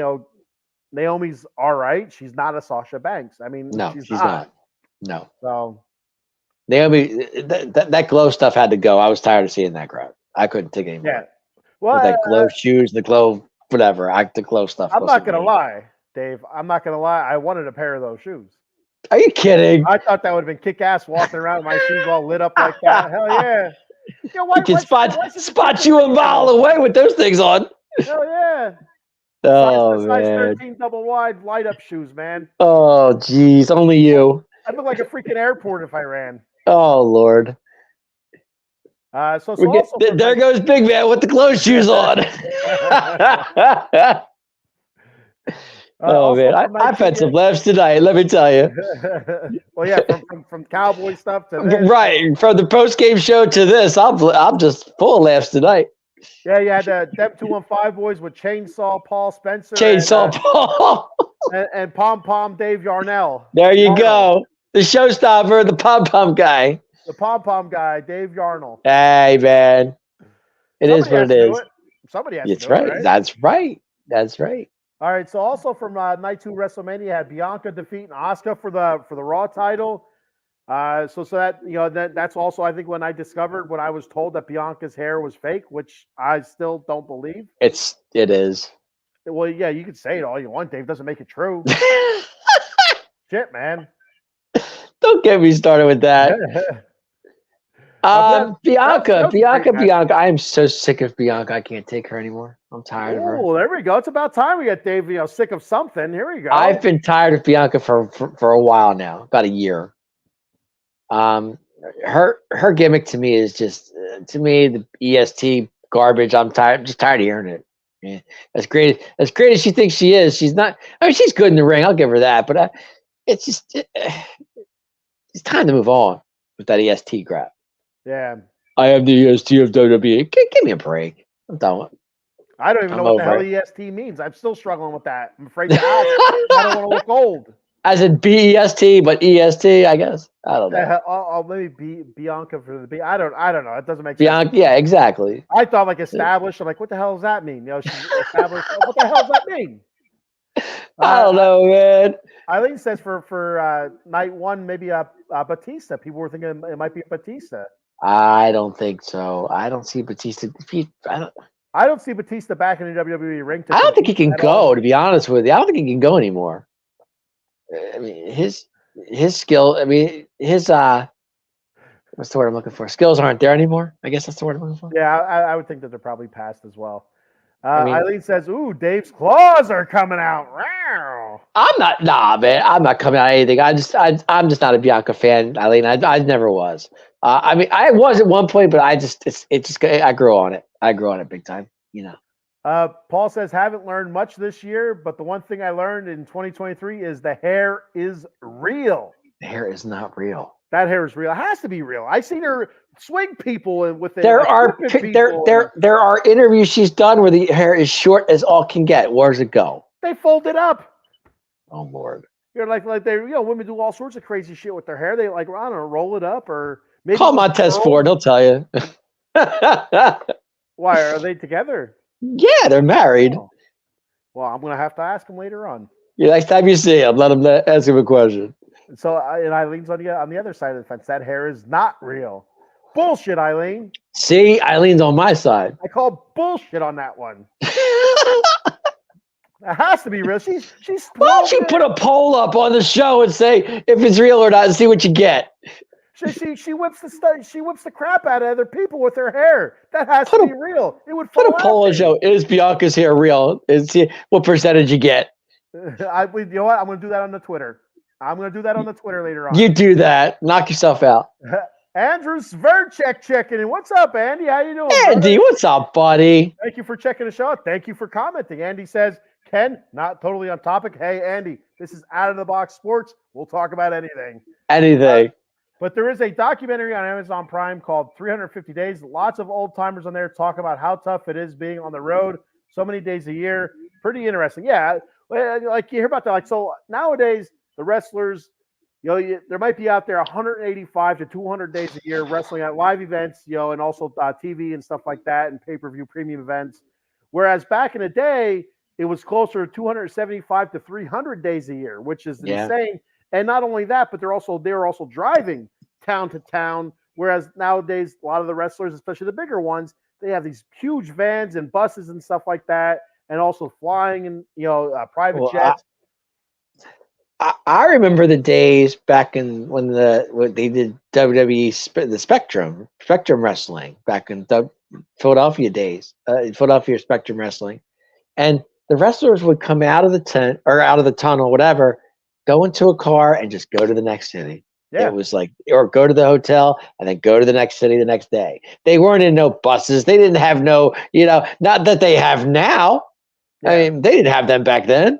S1: Naomi's all right. She's not a Sasha Banks. I mean,
S2: no, she's not. No.
S1: So
S2: Naomi, that glow stuff had to go. I was tired of seeing that crap. I couldn't take it anymore.
S1: Yeah. Well,
S2: with that glow shoes, the glow whatever, the glow stuff.
S1: I'm not gonna lie, Dave. I'm not gonna lie. I wanted a pair of those shoes.
S2: Are you kidding?
S1: I thought that would have been kick ass walking around with my shoes all lit up like that. Hell yeah.
S2: You can spot you a mile away with those things on.
S1: Hell yeah.
S2: Oh,
S1: size
S2: man.
S1: 13 double wide light up shoes, man.
S2: Oh, geez. Only you.
S1: I'd look like a freaking airport if I ran.
S2: Oh, Lord. There goes Big Man with the clothes shoes on. Oh, man. I've had some laughs tonight, let me tell you.
S1: Well, yeah, from Cowboy stuff to this.
S2: Right. From the post-game show to this, I'm just full of laughs tonight.
S1: Yeah, you had the Dep 215 boys with Chainsaw Paul Spencer.
S2: Paul.
S1: And Pom Pom Dave Yarnall.
S2: There you go. The showstopper, the Pom Pom guy.
S1: The Pom Pom guy, Dave Yarnall.
S2: Hey, man. It is what it is.
S1: Somebody has to do
S2: right.
S1: it, right?
S2: That's right.
S1: All right. So also from Night 2 WrestleMania, had Bianca defeating Asuka for the Raw title. So that's also, I think, when I discovered when I was told that Bianca's hair was fake, which I still don't believe.
S2: It is.
S1: Well, yeah, you can say it all you want, Dave. Doesn't make it true. Shit, man.
S2: Don't get me started with that. Bianca. I am so sick of Bianca. I can't take her anymore. I'm tired of her.
S1: Oh, there we go. It's about time we got Dave, sick of something. Here we go.
S2: I've been tired of Bianca for a while now, about a year. Her gimmick to me is just the EST garbage. I'm just tired of hearing it. Yeah. As great as she thinks she is, she's not. I mean, she's good in the ring. I'll give her that, but it's just it's time to move on with that EST crap.
S1: Yeah,
S2: I am the EST of WWE. Give me a break. I'm done with it.
S1: I don't even know what the hell EST means. I'm still struggling with that. I'm afraid to ask. I don't want to look old.
S2: As in BEST, but EST, I guess. I don't know.
S1: I'll maybe Bianca for the B. I don't know. It doesn't make sense.
S2: Bianca, yeah, exactly.
S1: I thought like established. I'm like, what the hell does that mean? She's established. What the hell does that mean?
S2: I don't know, man.
S1: Eileen says for night one, maybe Batista. People were thinking it might be Batista.
S2: I don't think so. I don't see Batista.
S1: I don't see Batista back in the WWE ring.
S2: I don't think he can go. To be honest with you, I don't think he can go anymore. I mean, his skill. I mean, his what's the word I'm looking for? Skills aren't there anymore. I guess that's the word I'm looking for.
S1: Yeah, I would think that they're probably passed as well.
S2: I mean,
S1: Eileen says, "Ooh, Dave's claws are coming out." Wow.
S2: I'm not. Nah, man, I'm not coming out of anything. I'm just not a Bianca fan, Eileen. I never was. I mean, I was at one point, but I grew on it. I grew on it big time. You know.
S1: Paul says, "Haven't learned much this year, but the one thing I learned in 2023 is the hair is real.
S2: The hair is not real.
S1: That hair is real. It has to be real. I've seen her swing people with it.
S2: There
S1: like,
S2: are there are interviews she's done where the hair is short as all can get. Where does it go?
S1: They fold it up.
S2: Oh Lord!
S1: You're like they women do all sorts of crazy shit with their hair. They like I don't know, roll it up or maybe
S2: call Montez Ford. He'll tell you.
S1: Why are they together?
S2: Yeah, they're married.
S1: Oh. Well, I'm gonna have to ask him later on.
S2: Yeah, next time you see him, let him ask him a question.
S1: So, and Eileen's on the other side of the fence. That hair is not real. Bullshit, Eileen.
S2: See, Eileen's on my side.
S1: I call bullshit on that one. It has to be real. She's.
S2: Why don't you put a poll up on the show and say if it's real or not, and see what you get?
S1: She whips the crap out of other people with her hair. That has to be real. It would put
S2: a poll on the show. Is Bianca's hair real? What percentage you get?
S1: You know what? I'm going to do that on the Twitter. I'm going to do that on the Twitter later on.
S2: You do that. Knock yourself out.
S1: Andrew Sverchek checking in. What's up, Andy? How you doing,
S2: Andy,
S1: brother?
S2: what's up, buddy?
S1: Thank you for checking the show out. Thank you for commenting. Andy says, Ken, not totally on topic. Hey, Andy, this is Out of the Box Sports. We'll talk about anything.
S2: Anything.
S1: But there is a documentary on Amazon Prime called 350 Days. Lots of old timers on there talking about how tough it is being on the road so many days a year. Pretty interesting. Yeah, like you hear about that. Like, so nowadays, the wrestlers, there might be out there 185 to 200 days a year wrestling at live events, and also TV and stuff like that and pay-per-view premium events. Whereas back in the day, it was closer to 275 to 300 days a year, which is insane. And not only that, but they're also driving town to town. Whereas nowadays, a lot of the wrestlers, especially the bigger ones, they have these huge vans and buses and stuff like that, and also flying in private jets.
S2: I remember the days back in when they did WWE the Spectrum Wrestling back in the Philadelphia days, Philadelphia Spectrum Wrestling, and the wrestlers would come out of the tent or out of the tunnel, whatever, go into a car and just go to the next city. Yeah. It was like, or go to the hotel and then go to the next city the next day. They weren't in no buses. They didn't have no, not that they have now. Yeah. I mean, they didn't have them back then.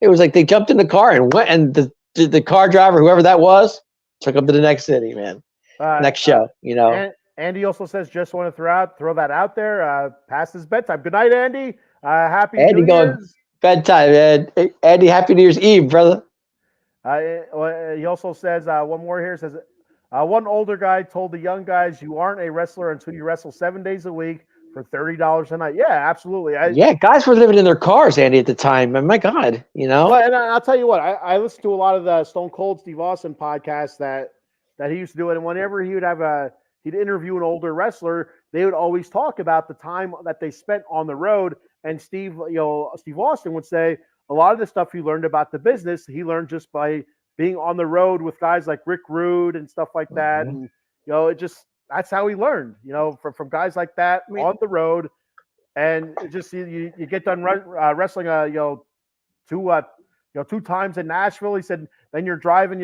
S2: It was like they jumped in the car and went, and the car driver, whoever that was, took them to the next city, man. Next show,
S1: Andy also says, just want to throw that out there. Past his bedtime. Good night, Andy. Happy
S2: Andy
S1: New
S2: going
S1: Year's.
S2: Bedtime, man. Andy, happy New Year's Eve, brother.
S1: He also says, one more here, says, one older guy told the young guys, you aren't a wrestler until you wrestle 7 days a week for $30 a night. Yeah, absolutely.
S2: Guys were living in their cars, Andy, at the time. And my God,
S1: Well, and I'll tell you what, I listened to a lot of the Stone Cold Steve Austin podcasts that he used to do. And whenever he would he'd interview an older wrestler, they would always talk about the time that they spent on the road. And Steve Austin would say a lot of the stuff he learned about the business, he learned just by being on the road with guys like Rick Rude and stuff like that. And, that's how he learned, from guys like that on the road. And it just, you get done wrestling, 2 times in Nashville. He said, then you're driving,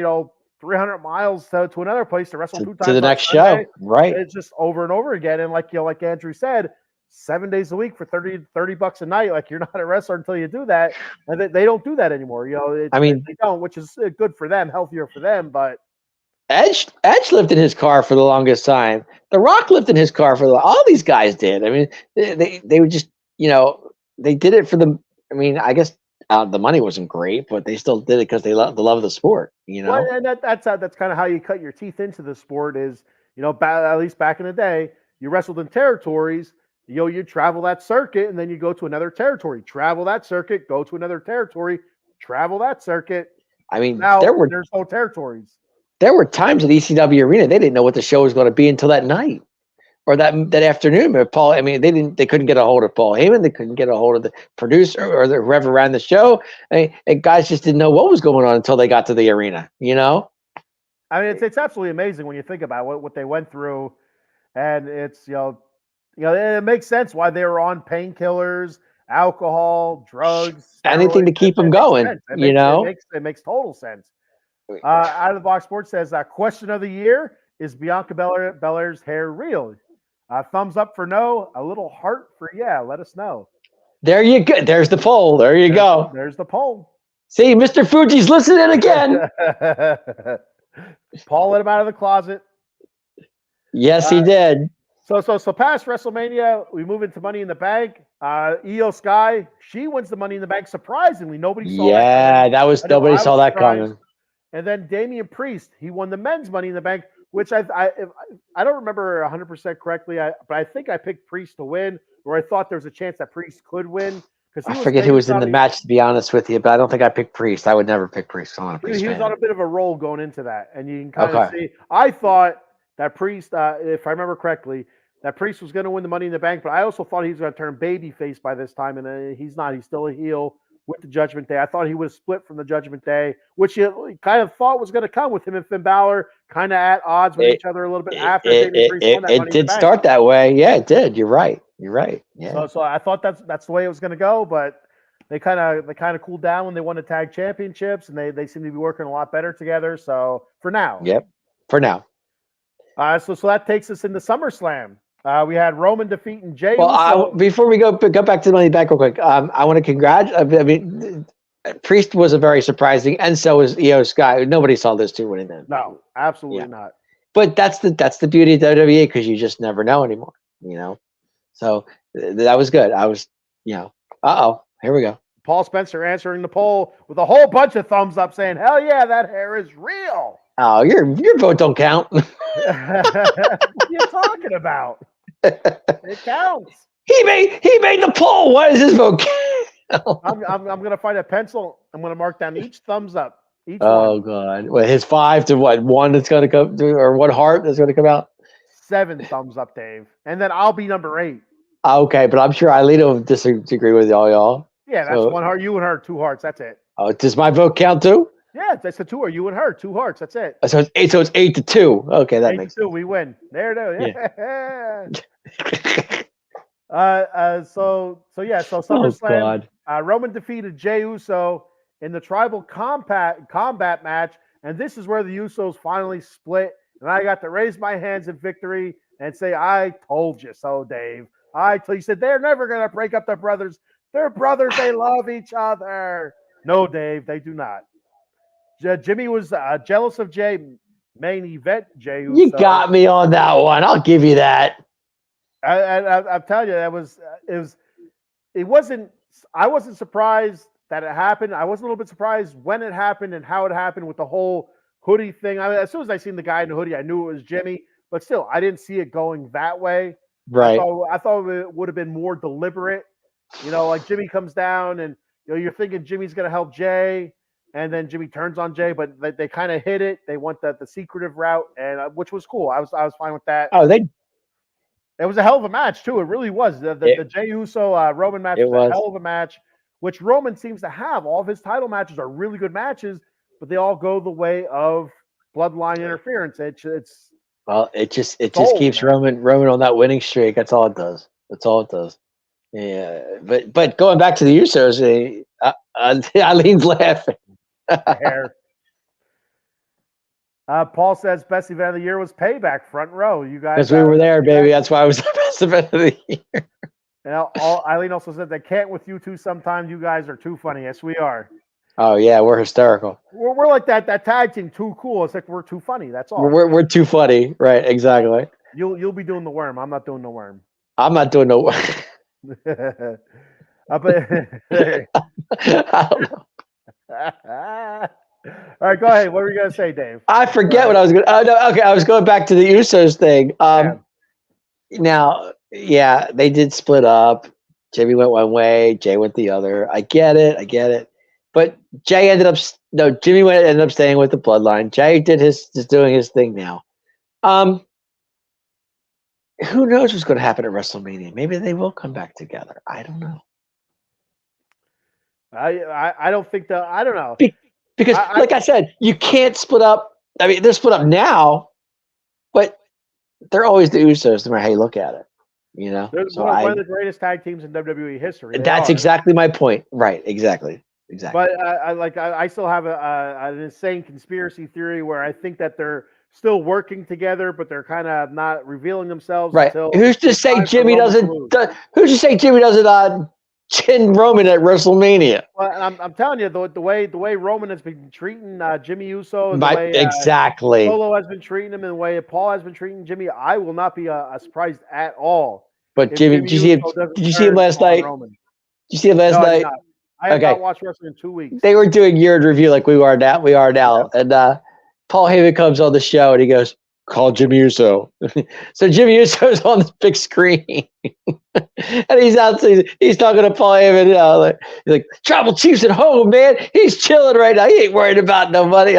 S1: 300 miles to another place to wrestle 2 times
S2: to the next show. Right.
S1: It's just over and over again. And like Andrew said, 7 days a week for $30 a night. Like, you're not a wrestler until you do that. And they don't do that anymore. They don't, which is good for them, healthier for them. But
S2: Edge lived in his car for the longest time. The Rock lived in his car all these guys did. I mean, they would just, they did it for the, I guess the money wasn't great, but they still did it because they love the sport,
S1: Well, and that's kind of how you cut your teeth into the sport is, at least back in the day, you wrestled in territories. You travel that circuit and then you go to another territory, travel that circuit, go to another territory, travel that circuit. Now there's no territories.
S2: There were times at ECW Arena, they didn't know what the show was going to be until that night. or that afternoon. But Paul, I mean, they couldn't get a hold of Paul Heyman. They couldn't get a hold of the producer or whoever ran the show. I mean, and guys just didn't know what was going on until they got to the arena.
S1: I mean, it's absolutely amazing when you think about what they went through, and it's it makes sense why they were on painkillers, alcohol, drugs,
S2: Anything to
S1: steroids.
S2: keep them
S1: It makes
S2: going.
S1: sense. It makes total sense. Out of the Box Sports says, question of the year, is Bianca Belair's hair real? Thumbs up for no, a little heart for yeah. Let us know.
S2: There you go. There's the poll. There you go.
S1: There's the poll.
S2: See, Mr. Fuji's listening again.
S1: Paul let him out of the closet.
S2: Yes, he did.
S1: So past WrestleMania, we move into Money in the Bank. Io Sky, she wins the Money in the Bank. Surprisingly, nobody saw that.
S2: Yeah, nobody saw that coming.
S1: And then Damian Priest, he won the men's Money in the Bank, which I don't remember 100% correctly, but I think I picked Priest to win, or I thought there was a chance that Priest could win.
S2: I forget who was in the match, to be honest with you, but I don't think I picked Priest. I would never pick Priest. I'm not a Priest fan.
S1: Was on a bit of a roll going into that, and you can kind of see. I thought that Priest, if I remember correctly, that Priest was going to win the Money in the Bank, but I also thought he was going to turn babyface by this time, and he's not. He's still a heel with the Judgment Day. I thought he would have split from the Judgment Day, which you kind of thought was going to come with him and Finn Balor kind of at odds with each other a little bit after Damian Priest won that Money in the Bank.
S2: It did start that way. Yeah, it did. You're right. Yeah.
S1: So I thought that's the way it was going to go, but they kind of cooled down when they won the tag championships, and they seem to be working a lot better together. So for now.
S2: Yep. For now.
S1: So that takes us into SummerSlam. We had Roman defeating Jey.
S2: Well, before we go back to the Money Back real quick, I want to congratulate. I mean, Priest was a very surprising, and so was Io Sky. Nobody saw those two winning them.
S1: No, absolutely not.
S2: But that's the beauty of WWE, because you just never know anymore. So that was good. I was, here we go.
S1: Paul Spencer answering the poll with a whole bunch of thumbs up, saying, "Hell yeah, that hair is real."
S2: Oh, your vote don't count.
S1: What are you talking about? It counts.
S2: He made the poll. What is his vote?
S1: I'm gonna find a pencil. I'm gonna mark down each thumbs up.
S2: One. God! Well, his 5 to what? 1 that's gonna come, or 1 heart that's gonna come out.
S1: 7 thumbs up, Dave, and then I'll be number 8.
S2: Okay, but I'm sure Eileen will disagree with y'all.
S1: Yeah, that's 1 heart. You and her, 2 hearts. That's it.
S2: Oh, does my vote count too?
S1: Yeah, that's the 2. Or you and her, 2 hearts. That's it.
S2: So it's 8. So it's 8 to 2. Okay, that makes sense.
S1: 8-2. We win. There it is. Yeah. So SummerSlam. Roman defeated Jey Uso in the Tribal Combat match, and this is where the Usos finally split. And I got to raise my hands in victory and say, "I told you so, Dave." You said they're never gonna break up their brothers. They're brothers. They love each other. No, Dave, they do not. Jimmy was jealous of Jey. Main event, Jey Uso.
S2: You got me on that one. I'll give you that.
S1: I'm telling you, it wasn't. I wasn't surprised that it happened. I was a little bit surprised when it happened and how it happened with the whole hoodie thing. I mean, as soon as I seen the guy in the hoodie, I knew it was Jimmy. But still, I didn't see it going that way.
S2: Right.
S1: I thought it would have been more deliberate. Like Jimmy comes down and you're thinking Jimmy's going to help Jey, and then Jimmy turns on Jey, but they kind of hit it. They went the secretive route, and which was cool. I was fine with that.
S2: Oh,
S1: it was a hell of a match too. It really was. The Jey Uso Roman match was a hell of a match, which Roman seems to have. All of his title matches are really good matches, but they all go the way of bloodline interference. It just
S2: keeps Roman on that winning streak. That's all it does. Yeah, but going back to the Usos, Eileen's laughing.
S1: Paul says best event of the year was Payback, front row. You guys,
S2: because we were there, baby. That's why it was the best event of the year.
S1: And Eileen also said they can't with you two. Sometimes you guys are too funny. Yes, we are.
S2: Oh yeah, we're hysterical.
S1: We're like that tag team, too cool. It's like we're too funny. That's all.
S2: We're too funny, right? Exactly.
S1: You'll be doing the worm. I'm not doing the worm.
S2: I'm not doing no.
S1: All right, go ahead. What were you gonna say, Dave?
S2: I forget what I was going. Oh no, okay. I was going back to the Usos thing. Now, yeah, they did split up. Jimmy went one way, Jey went the other. I get it. But Jimmy ended up staying with the bloodline. Jey is doing his thing now. who knows what's going to happen at WrestleMania? Maybe they will come back together. I don't know.
S1: I don't think that. I don't know.
S2: Because, like I said, you can't split up. I mean, they're split up now, but they're always the Usos, no matter how you look at it. You know,
S1: They're
S2: so
S1: one of the greatest tag teams in WWE history.
S2: That's exactly my point. Right? Exactly.
S1: But I still have an insane conspiracy theory where I think that they're still working together, but they're kind of not revealing themselves until.
S2: Who's to say Jimmy doesn't? Who's to say Jimmy doesn't chin Roman at WrestleMania?
S1: Well, I'm telling you, the way Roman has been treating Jimmy Uso, and the way
S2: exactly
S1: Solo has been treating him, and the way Paul has been treating Jimmy, I will not be surprised at all.
S2: But Jimmy, did you see him last night? Did you see him last night?
S1: I have not watched wrestling in 2 weeks.
S2: They were doing year review like we are now. Yeah. And Paul Heyman comes on the show and he goes, "Call Jimmy Uso." So Jimmy Uso's on this big screen, and he's out. He's talking to Paul Heyman. You know, he's like, "Tribal Chief's at home, man. He's chilling right now. He ain't worried about nobody."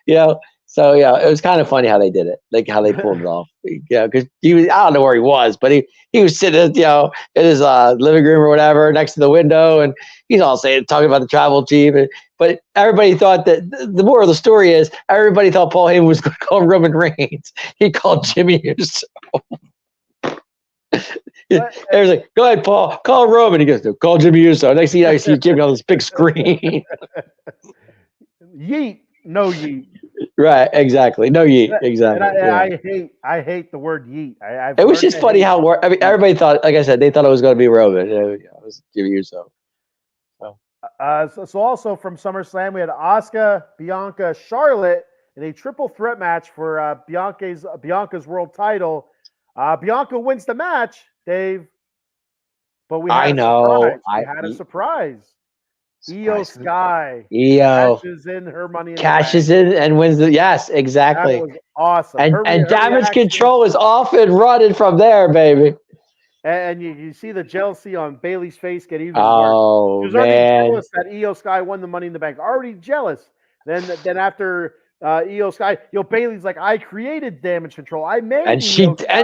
S2: You know. So yeah, it was kind of funny how they did it, like how they pulled it off. Yeah, because I don't know where he was, but he was sitting, in his living room or whatever, next to the window, and he's all talking about the Tribal Chief. But everybody thought that the moral of the story is everybody thought Paul Heyman was going to call Roman Reigns. He called Jimmy Uso. There's like, "Go ahead, Paul, call Roman." He goes, "No, call Jimmy Uso." Next thing you know, you see Jimmy on this big screen.
S1: Yeet, no yeet.
S2: Right, exactly. No yeet, exactly.
S1: And I hate the word yeet.
S2: It was just funny how it worked. I mean, everybody thought, like I said, they thought it was going to be Roman. It was Jimmy Uso.
S1: So also from SummerSlam, we had Asuka, Bianca, Charlotte in a triple threat match for Bianca's world title. Bianca wins the match, Dave. But we had a surprise. Io Sky cashes in her money.
S2: Cashes in and wins the. Yes, exactly.
S1: That was awesome.
S2: And Damage Control is off and running from there, baby.
S1: And you see the jealousy on Bayley's face get even
S2: worse. She was
S1: already jealous that Io Sky won the Money in the Bank. Already jealous. Then after Io Sky, Bayley's like, "I created Damage Control. I made."
S2: And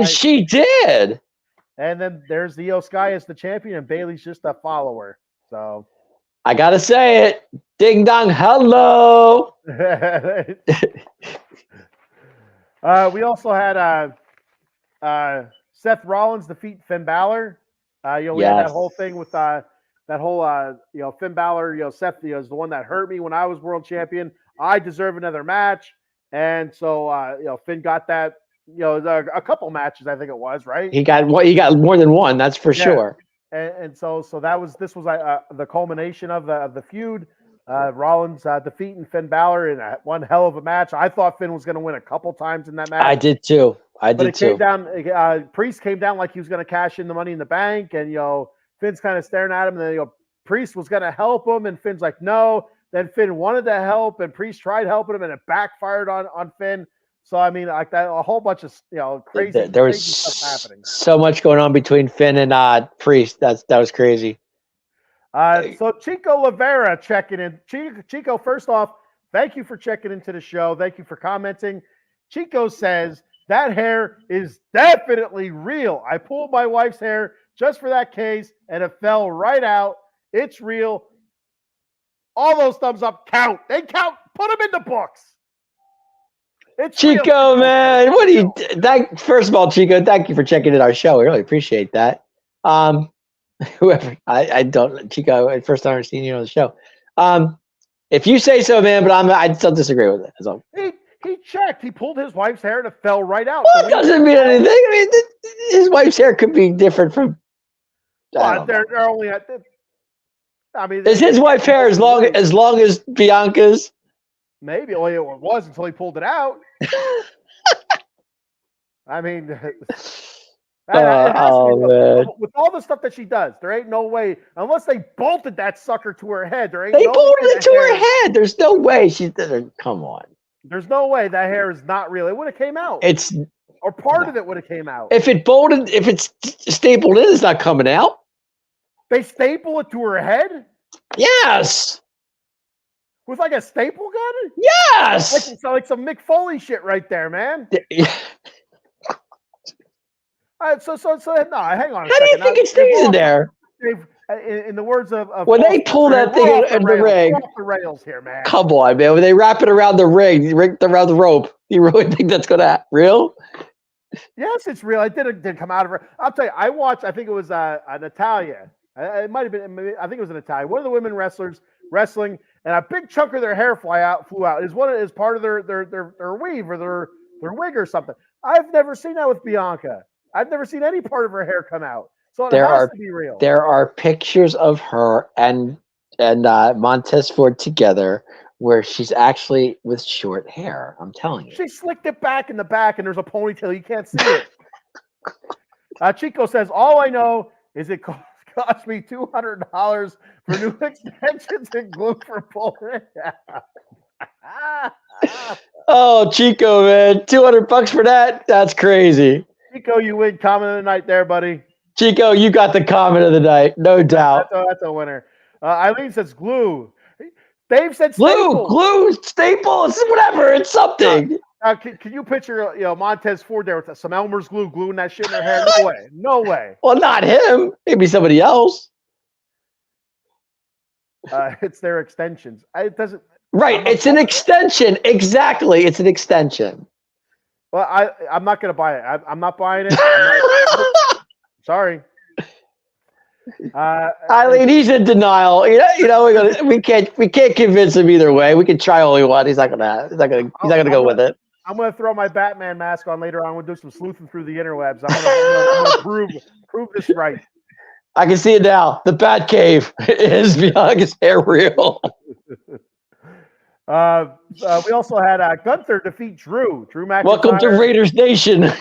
S2: she did.
S1: And then there's Io Sky as the champion, and Bayley's just a follower. So
S2: I gotta say it, ding dong, hello.
S1: We also had Seth Rollins defeat Finn Balor. We had that whole thing with that whole Finn Balor. Seth is the one that hurt me when I was world champion. I deserve another match, and so Finn got that. A couple matches, I think it was, right.
S2: He got more than one. That's for sure.
S1: And so this was the culmination of the feud. Rollins defeating Finn Balor in one hell of a match. I thought Finn was going to win a couple times in that match.
S2: I did too.
S1: Came down. Priest came down like he was going to cash in the Money in the Bank, and Finn's kind of staring at him. And then Priest was going to help him, and Finn's like, no. Then Finn wanted to help, and Priest tried helping him, and it backfired on Finn. So I mean, like that, a whole bunch of crazy.
S2: There was
S1: stuff happening.
S2: So much going on between Finn and Priest. That was crazy.
S1: So Chico Rivera checking in. Chico, first off, thank you for checking into the show. Thank you for commenting. Chico says that hair is definitely real. I pulled my wife's hair just for that case, and it fell right out. It's real. All those thumbs up count. They count. Put them in the books. It's
S2: Chico, real. Man, what do you? First of all, Chico, thank you for checking in our show. I really appreciate that. Whoever I don't, Chico, first time I've seen you on the show. If you say so, man, but I still disagree with it. That's all.
S1: He checked. He pulled his wife's hair and it fell right out.
S2: Well, it doesn't mean anything. I mean, his wife's hair could be different from.
S1: They're only at.
S2: Is his wife's hair as long as Bianca's?
S1: Maybe. Well, it was until he pulled it out. I mean,
S2: man.
S1: With all the stuff that she does, there ain't no way, unless they bolted that sucker to her head. They
S2: bolted it to her head. There's no way she did it. Come on.
S1: There's no way that hair is not real. It would have came out. Or part of it would have came out.
S2: If it's stapled in, it's not coming out.
S1: They staple it to her head?
S2: Yes.
S1: With like a staple gun?
S2: Yes.
S1: Like some Mick Foley shit right there, man. So no, hang on a
S2: How do you
S1: second.
S2: think
S1: Now,
S2: it stays in there?
S1: Dave, in the words of
S2: When
S1: Paul
S2: they pull
S1: Spencer,
S2: that
S1: we're
S2: thing
S1: off the
S2: in the
S1: rails.
S2: ring,
S1: We're off the rails here, man.
S2: come on, man. When they wrap it around the ring, around the rope, you really think that's going to happen? Real?
S1: Yes, it's real. It did come out of her. I'll tell you, I watched, I think it was Natalia. It might have been, I think it was an Italian. One of the women wrestlers wrestling, and a big chunk of their hair flew out. Is part of their weave or their wig or something. I've never seen that with Bianca. I've never seen any part of her hair come out. So it has to be real.
S2: There are pictures of her and Montez Ford together where she's actually with short hair. I'm telling you.
S1: She slicked it back in the back, and there's a ponytail. You can't see it. Chico says, all I know is it cost me $200 for new extensions and glue for pulling.
S2: Oh, Chico, man, $200 for that? That's crazy.
S1: Chico, you win comment of the night there, buddy.
S2: Chico, you got the comment of the night, no doubt.
S1: That's a winner. Eileen says glue. Dave said staple.
S2: Glue, staple, it's whatever, it's something.
S1: Can you picture, Montez Ford there with some Elmer's glue gluing that shit in her hair? No way. No way.
S2: Well, not him. Maybe somebody else.
S1: It's their extensions. It doesn't.
S2: Right. It's an extension. Exactly. It's an extension.
S1: Well, I'm not going to buy it. I'm not buying it. Sorry.
S2: Eileen, he's in denial. We can't convince him either way. We can try all we want. He's not gonna go with it.
S1: I'm gonna throw my Batman mask on later on. I'm gonna do some sleuthing through the interwebs. I'm gonna prove this right.
S2: I can see it now. The Bat Cave is Bianca's hair real.
S1: We also had Gunther defeat Drew. Drew McIntyre.
S2: Welcome to Raiders Nation.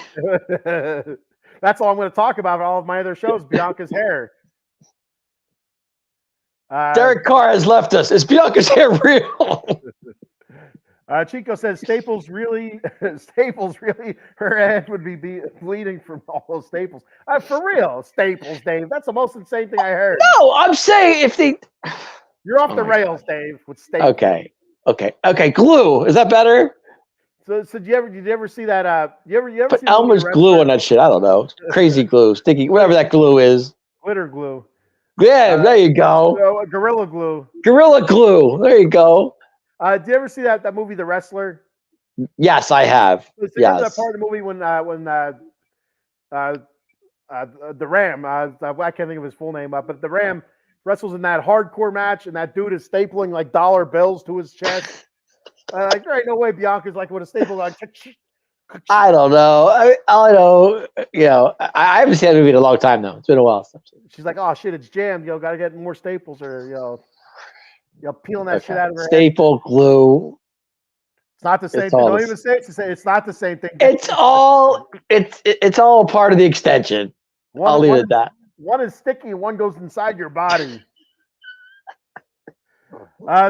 S1: That's all I'm going to talk about in all of my other shows. Bianca's hair.
S2: Derek Carr has left us. Is Bianca's hair real?
S1: Chico says Staples really, her head would be bleeding from all those staples. For real, Staples, Dave. That's the most insane thing I heard.
S2: No, I'm saying if they.
S1: You're off the rails, Dave. With Staples.
S2: Okay. Glue. Is that better?
S1: So did you ever see that? You ever
S2: put
S1: see
S2: Elmer's glue on that shit? I don't know. Crazy glue, sticky, whatever that glue is.
S1: Glitter glue.
S2: Yeah, there you go.
S1: Gorilla glue.
S2: Gorilla glue. There you go.
S1: Did you ever see that movie, The Wrestler?
S2: Yes, I have. Yes.
S1: That part of the movie when the Ram, I can't think of his full name, but the Ram wrestles in that hardcore match, and that dude is stapling like dollar bills to his chest. Like there ain't no way Bianca's like with a staple like.
S2: I don't know. I know. I haven't seen that movie in a long time though. It's been a while.
S1: She's like, oh shit, it's jammed. Got to get more staples or peeling that shit out of her
S2: staple
S1: head.
S2: Glue.
S1: It's not the same thing. Don't even say it's not the same thing.
S2: It's all part of the extension. I'll leave it at that.
S1: One is sticky and one goes inside your body.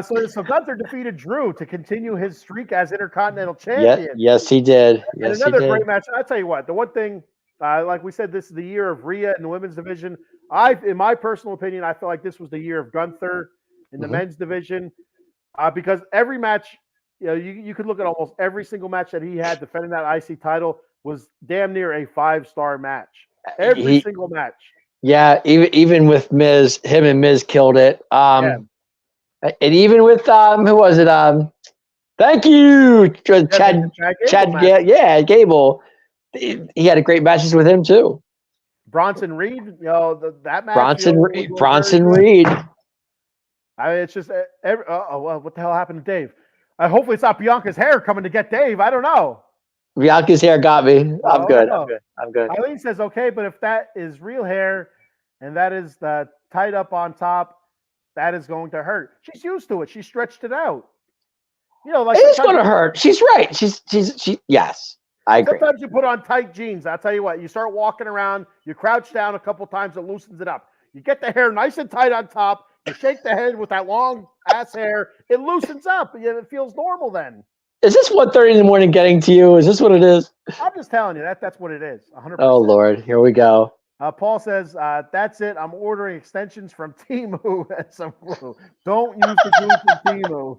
S1: So Gunther defeated Drew to continue his streak as Intercontinental Champion.
S2: Yes, he did.
S1: And another great match. I'll tell you what, the one thing, like we said, this is the year of Rhea in the women's division. In my personal opinion, I feel like this was the year of Gunther in the men's division because every match, you could look at almost every single match that he had defending that IC title was damn near a 5-star match. Every single match. Yeah,
S2: even with Miz, him and Miz killed it. And even with who was it? Thank you, Chad. Gable. He had a great matches with him too.
S1: Bronson Reed, that match.
S2: Bronson Reed.
S1: It's just what the hell happened to Dave? Hopefully it's not Bianca's hair coming to get Dave. I don't know.
S2: Bianca's hair got me. I'm good.
S1: Eileen says okay, but if that is real hair and that is tied up on top, that is going to hurt. She's used to it. She stretched it out. Like
S2: it's going to hurt. She's right. Yes, I agree.
S1: Sometimes you put on tight jeans. I'll tell you what. You start walking around. You crouch down a couple times. It loosens it up. You get the hair nice and tight on top. You shake the head with that long ass hair. It loosens up. It feels normal then.
S2: Is this 1:30 in the morning getting to you? Is this what it is?
S1: I'm just telling you that's what it is. 100%.
S2: Oh Lord, here we go.
S1: Paul says, that's it. I'm ordering extensions from Temu and some glue. Don't use the glue from Temu.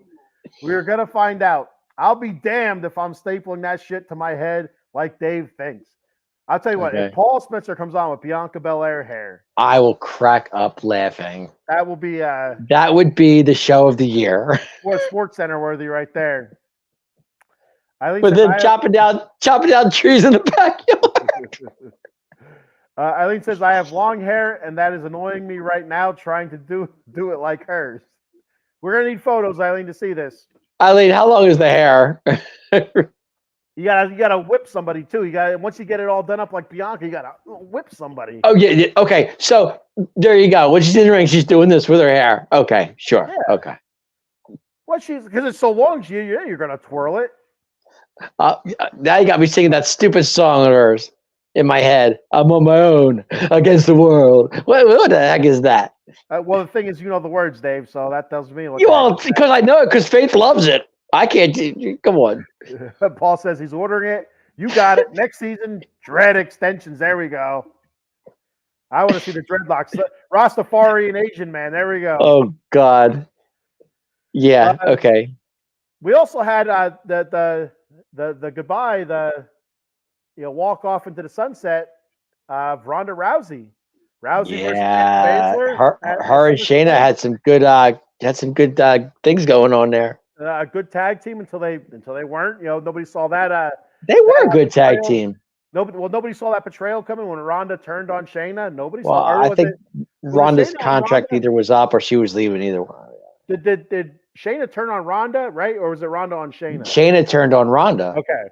S1: We're going to find out. I'll be damned if I'm stapling that shit to my head like Dave thinks. I'll tell you what. If
S2: Okay.
S1: Paul Spencer comes on with Bianca Belair hair,
S2: I will crack up laughing.
S1: that will be
S2: That would be the show of the year.
S1: Sports Center worthy right there. Eileen
S2: But
S1: says
S2: then chopping down trees in the backyard.
S1: Eileen says I have long hair and that is annoying me right now. Trying to do it like hers. We're gonna need photos, Eileen, to see this.
S2: Eileen, how long is the hair?
S1: You gotta whip somebody too. You got once you get it all done up like Bianca, you gotta whip somebody.
S2: Oh yeah. Okay. So there you go. When she's in the ring, she's doing this with her hair. Okay. Sure.
S1: Yeah.
S2: Okay.
S1: What because it's so long, you're gonna twirl it.
S2: Now you got me singing that stupid song of hers in my head. I'm on my own against the world. What the heck is that?
S1: Well, the thing is, you know the words, Dave. So that tells me.
S2: You all because I know it because Faith loves it. I can't. Come on.
S1: Paul says he's ordering it. You got it. Next season, dread extensions. There we go. I want to see the dreadlocks. Rastafari and Asian man. There we go.
S2: Oh God. Yeah. Okay.
S1: We also had the goodbye, walk off into the sunset of Ronda Rousey.
S2: Yeah.
S1: versus
S2: Her and Shayna had some good things going on there.
S1: A good tag team until they weren't. Nobody saw that.
S2: They were a good tag team.
S1: Nobody saw that betrayal coming when Ronda turned on Shayna. Nobody
S2: Well,
S1: saw.
S2: I think Ronda's contract either was up or she was leaving. Either one.
S1: Did Shayna turn on Ronda, right, or was it Ronda on Shayna?
S2: Shayna turned on Ronda.
S1: Okay.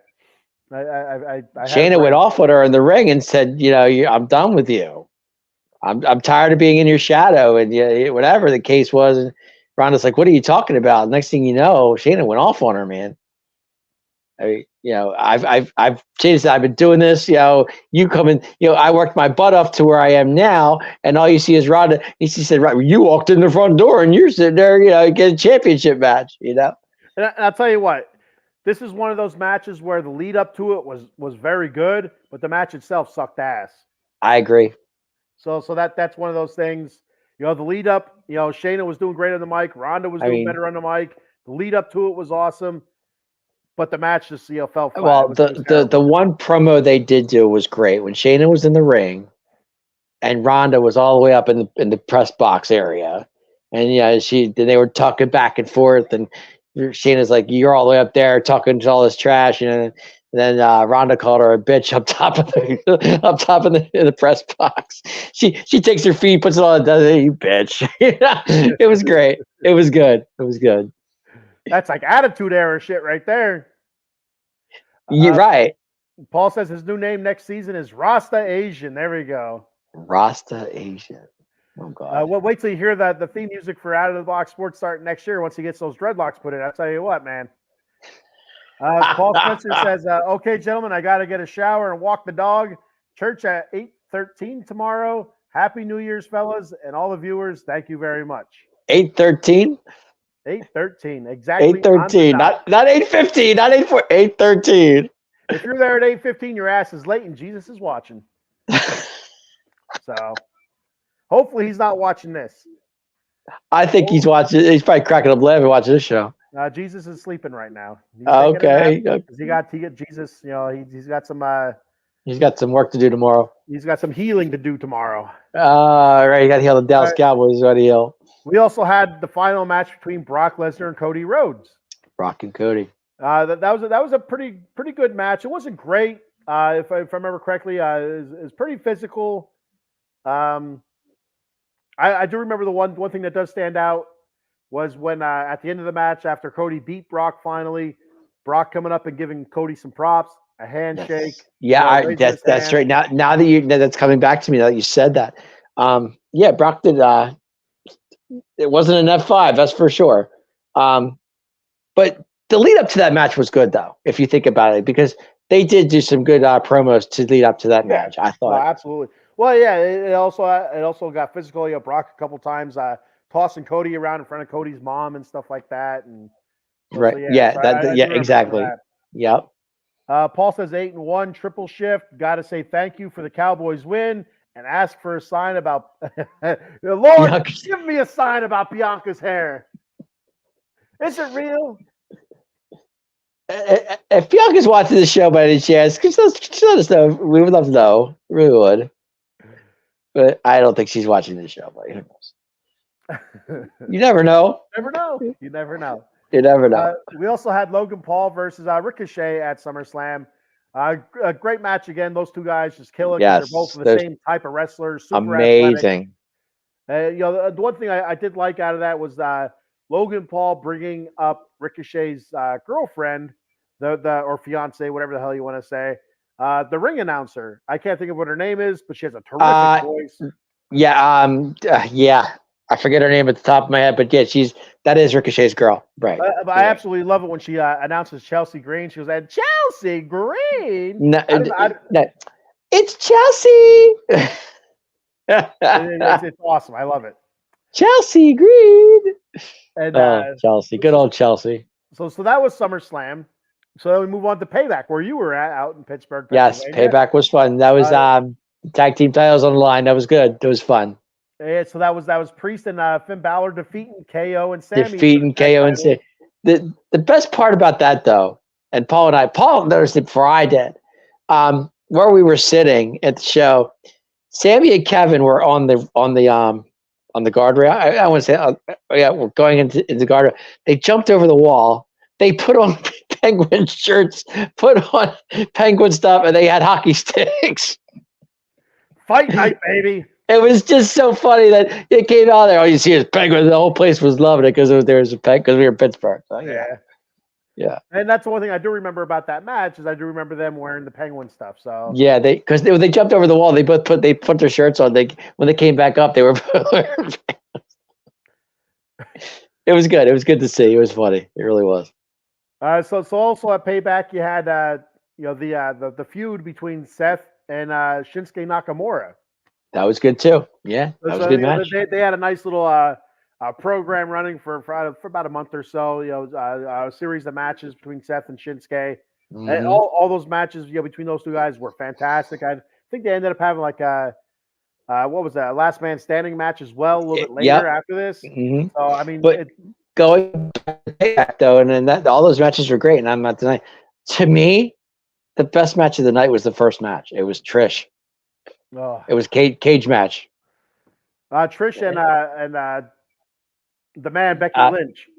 S1: I
S2: Shayna went off with her in the ring and said, I'm done with you. I'm tired of being in your shadow, and whatever the case was. And Ronda's like, "What are you talking about?" Next thing you know, Shayna went off on her, man. I mean, Shayna said, "I've been doing this. You come in. I worked my butt off to where I am now, and all you see is Ronda." She said, "Right, you walked in the front door, and you're sitting there, get a championship match,
S1: And I'll tell you what, this is one of those matches where the lead up to it was very good, but the match itself sucked ass.
S2: I agree.
S1: So that's one of those things. The lead up, Shayna was doing great on the mic. Ronda was doing better on the mic. The lead up to it was awesome, but the match just fell flat.
S2: Well, the one promo they did do was great when Shayna was in the ring, and Ronda was all the way up in the press box area, and they were talking back and forth, and Shayna's like, "You're all the way up there talking all this trash," and then Ronda called her a bitch up top of the press box. She takes her feet, puts it on, and does it. You bitch. It was great. It was good. It was good.
S1: That's like attitude era shit right there.
S2: You're right.
S1: Paul says his new name next season is Rasta Asian. There we go.
S2: Rasta Asian. Oh God.
S1: Wait till you hear the theme music for Out of the Box Sports starting next year once he gets those dreadlocks put in. I'll tell you what, man. Paul Spencer says, "Okay, gentlemen, I got to get a shower and walk the dog. Church at 8:13 tomorrow. Happy New Year's, fellas, and all the viewers. Thank you very much."
S2: 8:13.
S1: 8:13, exactly.
S2: 8:13, not 8:15, not 8:4. 8:13.
S1: If you're there at 8:15, your ass is late, and Jesus is watching. So, hopefully, he's not watching this.
S2: I think he's watching. He's probably cracking up laughing watching this show.
S1: Jesus is sleeping right now.
S2: Okay.
S1: He got Jesus. He's got some.
S2: He's got some work to do tomorrow.
S1: He's got some healing to do tomorrow.
S2: Right. You got to heal the Dallas Cowboys. You got to heal.
S1: We also had the final match between Brock Lesnar and Cody Rhodes.
S2: Brock and Cody.
S1: That was a pretty good match. It wasn't great, if I remember correctly. It was pretty physical. I do remember the one thing that does stand out was when at the end of the match, after Cody beat Brock finally, Brock coming up and giving Cody some props, a handshake.
S2: Yeah, that's right. Now that that's coming back to me, now that you said that. Brock did. It wasn't an F5, that's for sure. But the lead up to that match was good, though, if you think about it, because they did do some good promos to lead up to that match. I thought.
S1: Absolutely. Well, yeah, it also got physical. Brock a couple times tossing Cody around in front of Cody's mom and stuff like that. And
S2: right, exactly. Yep.
S1: Paul says 8-1 triple shift. Got to say thank you for the Cowboys win and ask for a sign about Lord. Give me a sign about Bianca's hair. Is it real?
S2: If Bianca's watching the show by any chance, could you let us know? We would love to know. We really would. But I don't think she's watching the show, but who knows? You never know.
S1: Never know. You never know.
S2: You never know.
S1: We also had Logan Paul versus Ricochet at SummerSlam. A great match again. Those two guys just killing.
S2: Yes,
S1: They're both the same type of wrestlers. Super
S2: amazing.
S1: Athletic. The one thing I did like out of that was Logan Paul bringing up Ricochet's girlfriend, or fiance, whatever the hell you want to say, the ring announcer. I can't think of what her name is, but she has a terrific voice.
S2: Yeah. I forget her name at the top of my head, but yeah, that is Ricochet's girl, right?
S1: I absolutely love it when she announces Chelsea Green. She goes, "And Chelsea Green."
S2: No, it's Chelsea.
S1: It's awesome. I love it.
S2: Chelsea Green.
S1: And
S2: Chelsea, good old Chelsea.
S1: So that was SummerSlam. So then we move on to Payback, where you were out in Pittsburgh.
S2: Yes, Payback was fun. That was tag team titles on the line. That was good. It was fun.
S1: Yeah, so that was Priest and Finn Balor defeating KO and Sammy.
S2: Defeating KO and Sammy. The best part about that, though, and Paul noticed it before I did, where we were sitting at the show, Sammy and Kevin were on the guardrail. I want to say, we're going into the guardrail. They jumped over the wall. They put on Penguin shirts, put on Penguin stuff, and they had hockey sticks.
S1: Fight night, baby.
S2: It was just so funny that it came out there. All you see is Penguin. The whole place was loving it because we were in Pittsburgh. So, yeah. And
S1: that's the one thing I do remember about that match is I do remember them wearing the Penguin stuff. So
S2: yeah, because they jumped over the wall. They put their shirts on. When they came back up, they were. It was good. It was good to see. It was funny. It really was.
S1: So also at Payback, you had the feud between Seth and Shinsuke Nakamura.
S2: That was good too. Yeah, that was a good match.
S1: They had a nice little program running for about a month or so. A series of matches between Seth and Shinsuke. Mm-hmm. And all those matches, between those two guys were fantastic. I think they ended up having like what was that? A last man standing match as well a little bit later after this.
S2: Mm-hmm.
S1: So I mean,
S2: going back though, and then all those matches were great. And I'm not denying. To me, the best match of the night was the first match. It was Trish.
S1: Oh.
S2: It was cage match.
S1: Trish and the man Becky Lynch.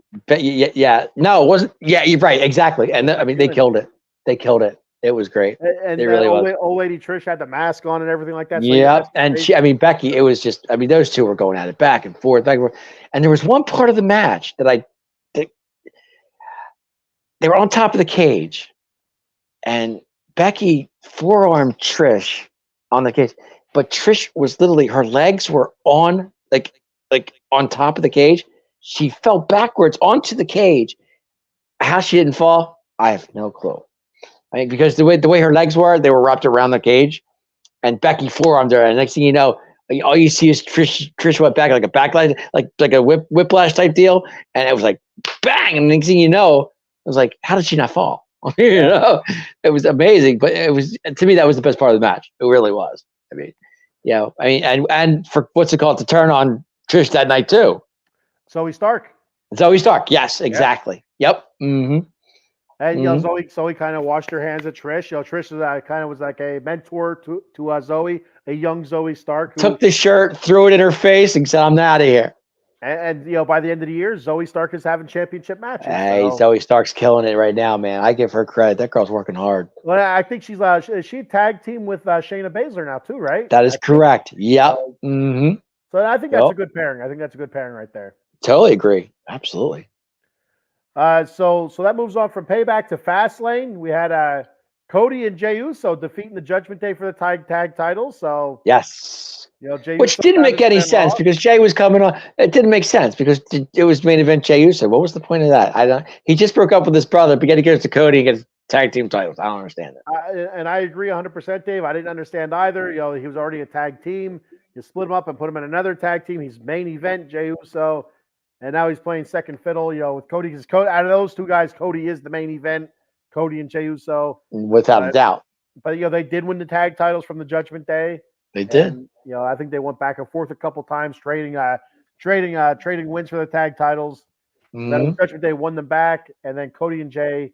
S2: No, it wasn't. Yeah, you're right. Exactly. And they killed it. They killed it. It was great.
S1: And
S2: it really was.
S1: Old lady Trish had the mask on and everything like that. So
S2: yeah, and Becky. It was just. Those two were going at it back and forth, back and forth. And there was one part of the match that they were on top of the cage, and Becky forearmed Trish on the cage, but Trish was literally, her legs were on like on top of the cage. She fell backwards onto the cage. How she didn't fall, I have no clue. Because the way her legs were, they were wrapped around the cage, and Becky forearmed her. And next thing you know, all you see is Trish went back like a backlash, like a whiplash type deal, and it was like bang. And next thing you know, it was like, how did she not fall? It was amazing. But it was, to me, that was the best part of the match. It really was. And for what's it called, to turn on Trish that night too.
S1: Zoe Stark.
S2: Yes, exactly. Yep. Mm-hmm.
S1: And Zoe kind of washed her hands at Trish. Trish kind of was like a mentor to Zoe, a young Zoe Stark.
S2: Took the shirt, threw it in her face, and said, "I'm out of here."
S1: And by the end of the year, Zoe Stark is having championship matches.
S2: Hey, Zoe Stark's killing it right now, man. I give her credit. That girl's working hard.
S1: Well, I think she's she tag team with Shayna Baszler now too, right?
S2: That is correct. Yep. Mm-hmm.
S1: So I think that's a good pairing. I think that's a good pairing right there.
S2: Totally agree. Absolutely.
S1: So that moves on from Payback to Fastlane. We had Cody and Jey Uso defeating the Judgment Day for the tag titles. So
S2: yes.
S1: Jey
S2: Which
S1: Uso
S2: didn't make any sense because Jey was coming on. It didn't make sense because it was main event Jey Uso. What was the point of that? He just broke up with his brother, but he goes to Cody and gets tag team titles. I don't understand it.
S1: And I agree 100%, Dave. I didn't understand either. He was already a tag team. You split him up and put him in another tag team. He's main event Jey Uso, and now he's playing second fiddle. With Cody. Because out of those two guys, Cody is the main event. Cody and Jey Uso,
S2: without a doubt.
S1: But they did win the tag titles from the Judgment Day.
S2: They did.
S1: And, I think they went back and forth a couple times, trading wins for the tag titles.
S2: Mm-hmm.
S1: Then Judgment Day won them back, and then Cody and Jey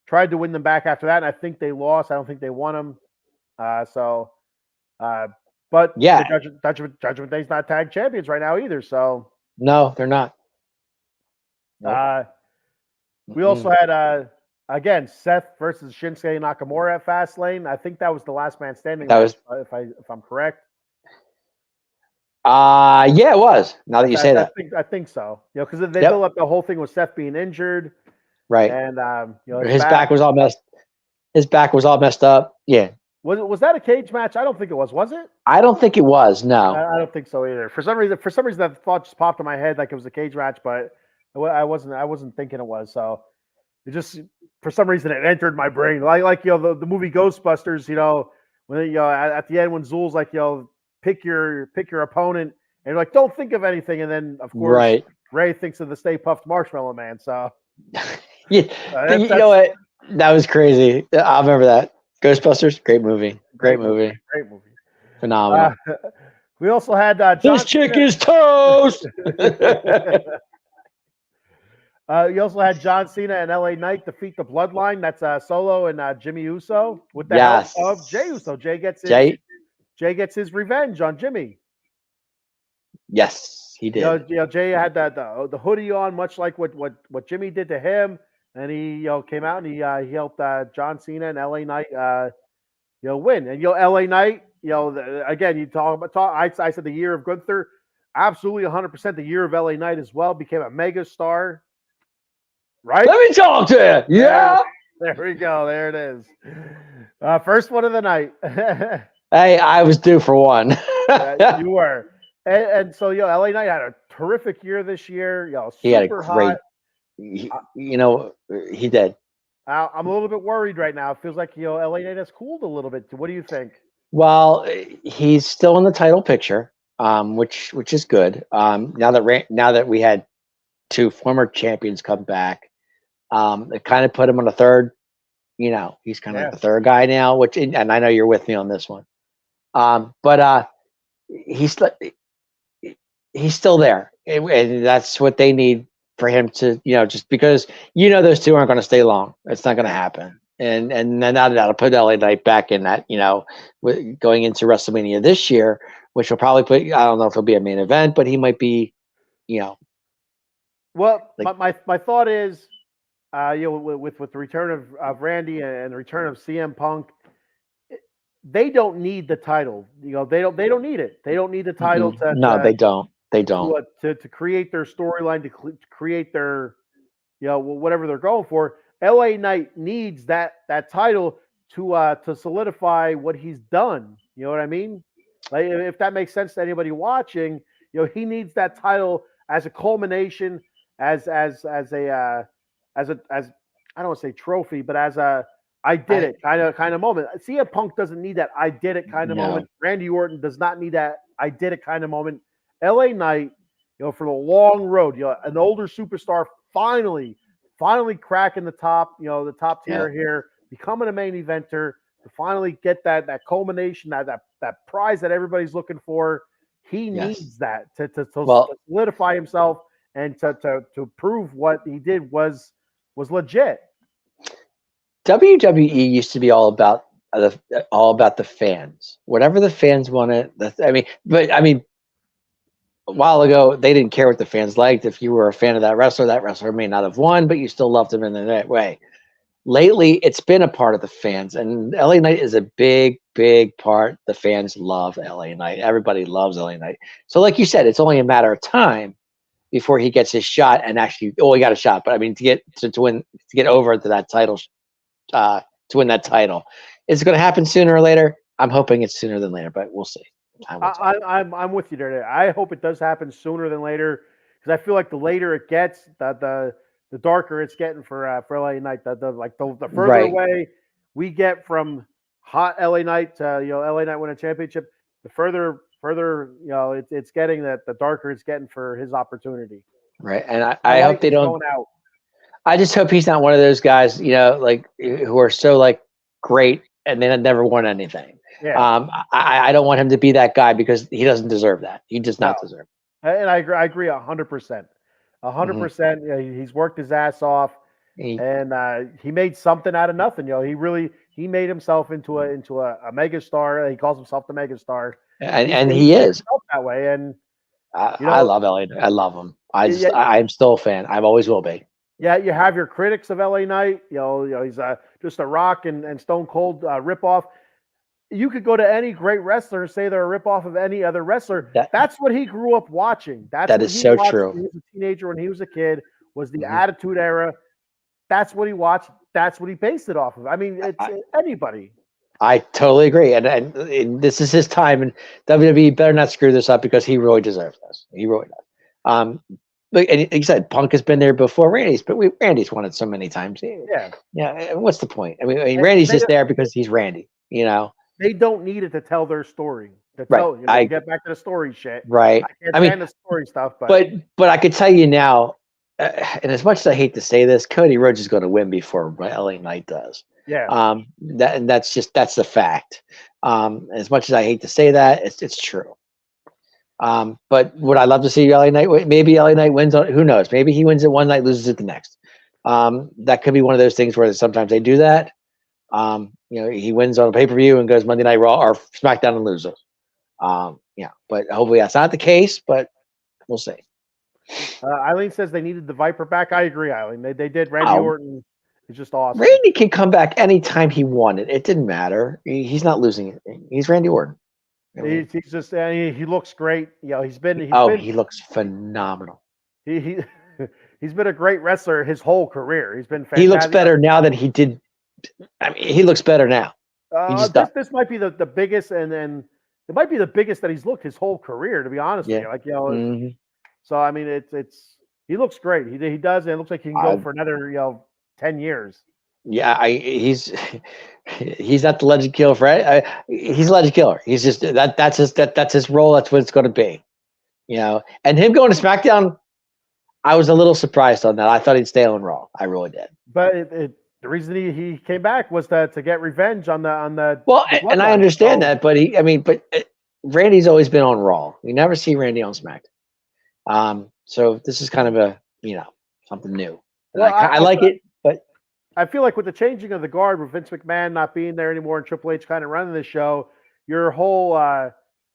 S1: tried to win them back after that, and I think they lost. I don't think they won them. But
S2: Yeah.
S1: the Judgment Day's not tag champions right now either. So
S2: no, they're not. Nope.
S1: We also had again Seth versus Shinsuke Nakamura at Fastlane. I think that was the last man standing.
S2: That was
S1: if I'm correct.
S2: Yeah, it was. Now that you say that,
S1: I think so. You know, because they built up the whole thing with Seth being injured,
S2: right?
S1: And you know,
S2: his back was all messed. His back was all messed up. Yeah.
S1: Was that a cage match? I don't think it was. Was it?
S2: I don't think it was. No,
S1: I don't think so either. For some reason, that thought just popped in my head like it was a cage match, but I wasn't thinking it was. So it just for some reason it entered my brain. Like you know the movie Ghostbusters. You know when at the end when Zool's like pick your opponent and you're like don't think of anything, and then of course Ray thinks of the Stay Puft Marshmallow Man. So
S2: yeah, you know what? That was crazy. I remember that. Ghostbusters, great movie. Great movie. Phenomenal.
S1: We also had
S2: This chick is toast.
S1: You also had John Cena and LA Knight defeat the Bloodline. That's Solo and Jimmy Uso with the help of Jey Uso. Jay gets his revenge on Jimmy.
S2: Yes, he did.
S1: You know, Jay had the hoodie on, much like what Jimmy did to him. And he came out and he helped John Cena and LA Knight win. And LA Knight, again, you talk. I said the year of Gunther, absolutely 100% the year of LA Knight as well. Became a mega star, right?
S2: Let me talk to you. Yeah.
S1: There we go. There it is. First one of the night.
S2: Hey, I was due for one.
S1: You were, and so LA Knight had a terrific year this year.
S2: He had a great. He did.
S1: I'm a little bit worried right now. It feels like LA Knight has cooled a little bit. What do you think?
S2: Well, he's still in the title picture, which is good. Now that we had two former champions come back, it kind of put him on a third. He's kind of like the third guy now. And I know you're with me on this one. But he's still there, and that's what they need. For him to, just because those two aren't going to stay long, it's not going to happen. And then that'll put LA Knight back in that, going into WrestleMania this year, which will probably put. I don't know if it'll be a main event, but he might be,
S1: Well, my thought is, with the return of Randy and the return of CM Punk, they don't need the title. They don't need it. They don't need the title
S2: they don't. They don't
S1: to create their storyline, to create their, whatever they're going for. LA Knight needs that title to solidify what he's done. You know what I mean? Like if that makes sense to anybody watching, he needs that title as a culmination, as I don't want to say trophy, but as a I did it kind of moment. CM Punk doesn't need that I did it kind of moment. Randy Orton does not need that I did it kind of moment. LA Knight, for the long road, an older superstar finally cracking the top, the top tier here, becoming a main eventer to finally get that culmination, that prize that everybody's looking for. He needs that to solidify himself and to prove what he did was legit.
S2: WWE used to be all about the fans. Whatever the fans wanted. A while ago, they didn't care what the fans liked. If you were a fan of that wrestler may not have won, but you still loved him in that way. Lately, it's been a part of the fans, and LA Knight is a big, big part. The fans love LA Knight. Everybody loves LA Knight. So, like you said, it's only a matter of time before he gets his shot. And actually, he got a shot, but I mean, to get over to that title, to win that title, is it going to happen sooner or later? I'm hoping it's sooner than later, but we'll see.
S1: I'm with you there. I hope it does happen sooner than later because I feel like the later it gets, the darker it's getting for LA Knight. The further away we get from hot LA Knight to LA Knight win a championship, the further it's getting, that the darker it's getting for his opportunity.
S2: Right, and I hope they don't. I just hope he's not one of those guys, who are so great and then never won anything.
S1: Yeah.
S2: I don't want him to be that guy because he doesn't deserve that. He does not deserve it.
S1: And I agree 100%. 100%. He's worked his ass off. and he made something out of nothing. He made himself into a megastar. He calls himself the megastar.
S2: and
S1: He
S2: he
S1: made
S2: is.
S1: himself that way, and you
S2: I
S1: know,
S2: love LA. I love him.
S1: yeah,
S2: I'm still a fan. I always will be.
S1: yeah. You have your critics of LA Knight. He's just a Rock and Stone Cold ripoff. You could go to any great wrestler and say they're a ripoff of any other wrestler.
S2: That
S1: That's what he grew up watching. That's
S2: that
S1: what
S2: is
S1: he
S2: so
S1: watched
S2: true.
S1: when he was a teenager, when he was a kid, was the
S2: hmm
S1: Attitude Era. That's what he watched. That's what he based it off of. I mean, it's
S2: I,
S1: anybody.
S2: I totally agree, and this is his time, and WWE better not screw this up because he really deserves this. He really does. But and like you said, Punk has been there before Randy's, but Randy's won it so many times.
S1: Yeah.
S2: Yeah, what's the point? I mean
S1: And
S2: Randy's just there because he's Randy.
S1: they don't need it to tell their story. To
S2: Right?
S1: tell, we'll get back to the story shit.
S2: Right.
S1: I can't
S2: I mean,
S1: stand the story stuff,
S2: but I could tell you now, and as much as I hate to say this, Cody Rhodes is going to win before LA Knight does.
S1: yeah.
S2: That's the fact. As much as I hate to say that, it's true. But would I love to see LA Knight? Maybe LA Knight wins on. Who knows? Maybe he wins it one night, loses it the next. That could be one of those things where sometimes they do that. He wins on a pay-per-view and goes Monday Night Raw or SmackDown and loses. But hopefully that's not the case. But we'll see.
S1: Eileen says they needed the Viper back. I agree, Eileen. They did. Randy Orton is just awesome.
S2: Randy can come back anytime he wanted. It didn't matter. He's not losing it. He's Randy Orton.
S1: He's just he looks great.
S2: He looks phenomenal.
S1: He he's been a great wrestler his whole career. He's been fantastic.
S2: He looks better now than he did. I mean, he looks better now.
S1: This might be the biggest, and it might be the biggest that he's looked his whole career. To be honest with you, So I mean, it's he looks great. He does, and it looks like he can go for another 10 years.
S2: Yeah, he's not the legend killer, Fred. He's a legend killer. He's just that's his role. That's what it's going to be, And him going to SmackDown, I was a little surprised on that. I thought he'd stay on Raw. I really did.
S1: But the reason he came back was to get revenge on the.
S2: Well, and I understand that, but Randy's always been on Raw. You never see Randy on SmackDown. So this is kind of a something new. Well, I like it, but
S1: I feel like with the changing of the guard, with Vince McMahon not being there anymore and Triple H kind of running the show, your whole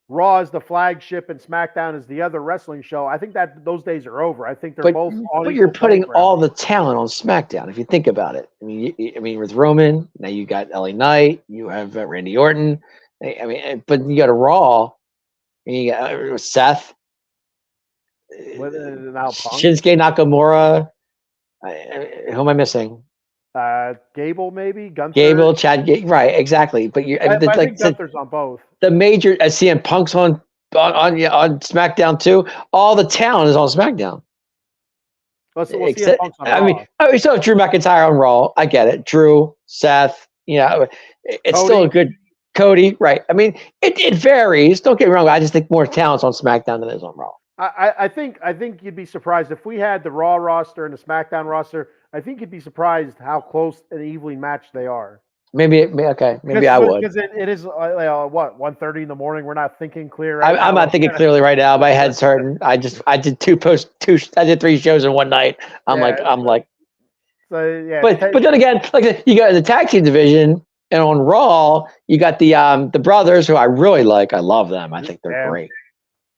S1: Raw is the flagship and SmackDown is the other wrestling show. I think that those days are over. I think they're both.
S2: But you're putting all the talent on SmackDown. If you think about it, I mean, with Roman, now you got LA Knight, you have Randy Orton. I mean, but you got a Raw, and you got Seth. Shinsuke Nakamura. Who am I missing?
S1: Gable, maybe Gunther.
S2: Gable, Chad. Right, exactly. But
S1: I think Gunther's on both.
S2: The major CM Punk's on SmackDown too. All the talent is on SmackDown.
S1: CM Punk's on Raw.
S2: We still have Drew McIntyre on Raw. I get it. Drew, Seth. It's Cody. Still a good Cody. Right. I mean, it varies. Don't get me wrong. I just think more talent's on SmackDown than is on Raw.
S1: I think you'd be surprised if we had the Raw roster and the SmackDown roster. I think you'd be surprised how close an evenly matched they are.
S2: Maybe okay. Maybe I would
S1: because it is what 1:30 in the morning. We're not thinking clear.
S2: I'm not thinking clearly right now. My head's hurting. I did I did 3 shows in one night. I'm like.
S1: So yeah.
S2: But then again, like you got the tag team division, and on Raw you got the brothers who I really like. I love them. I think they're great.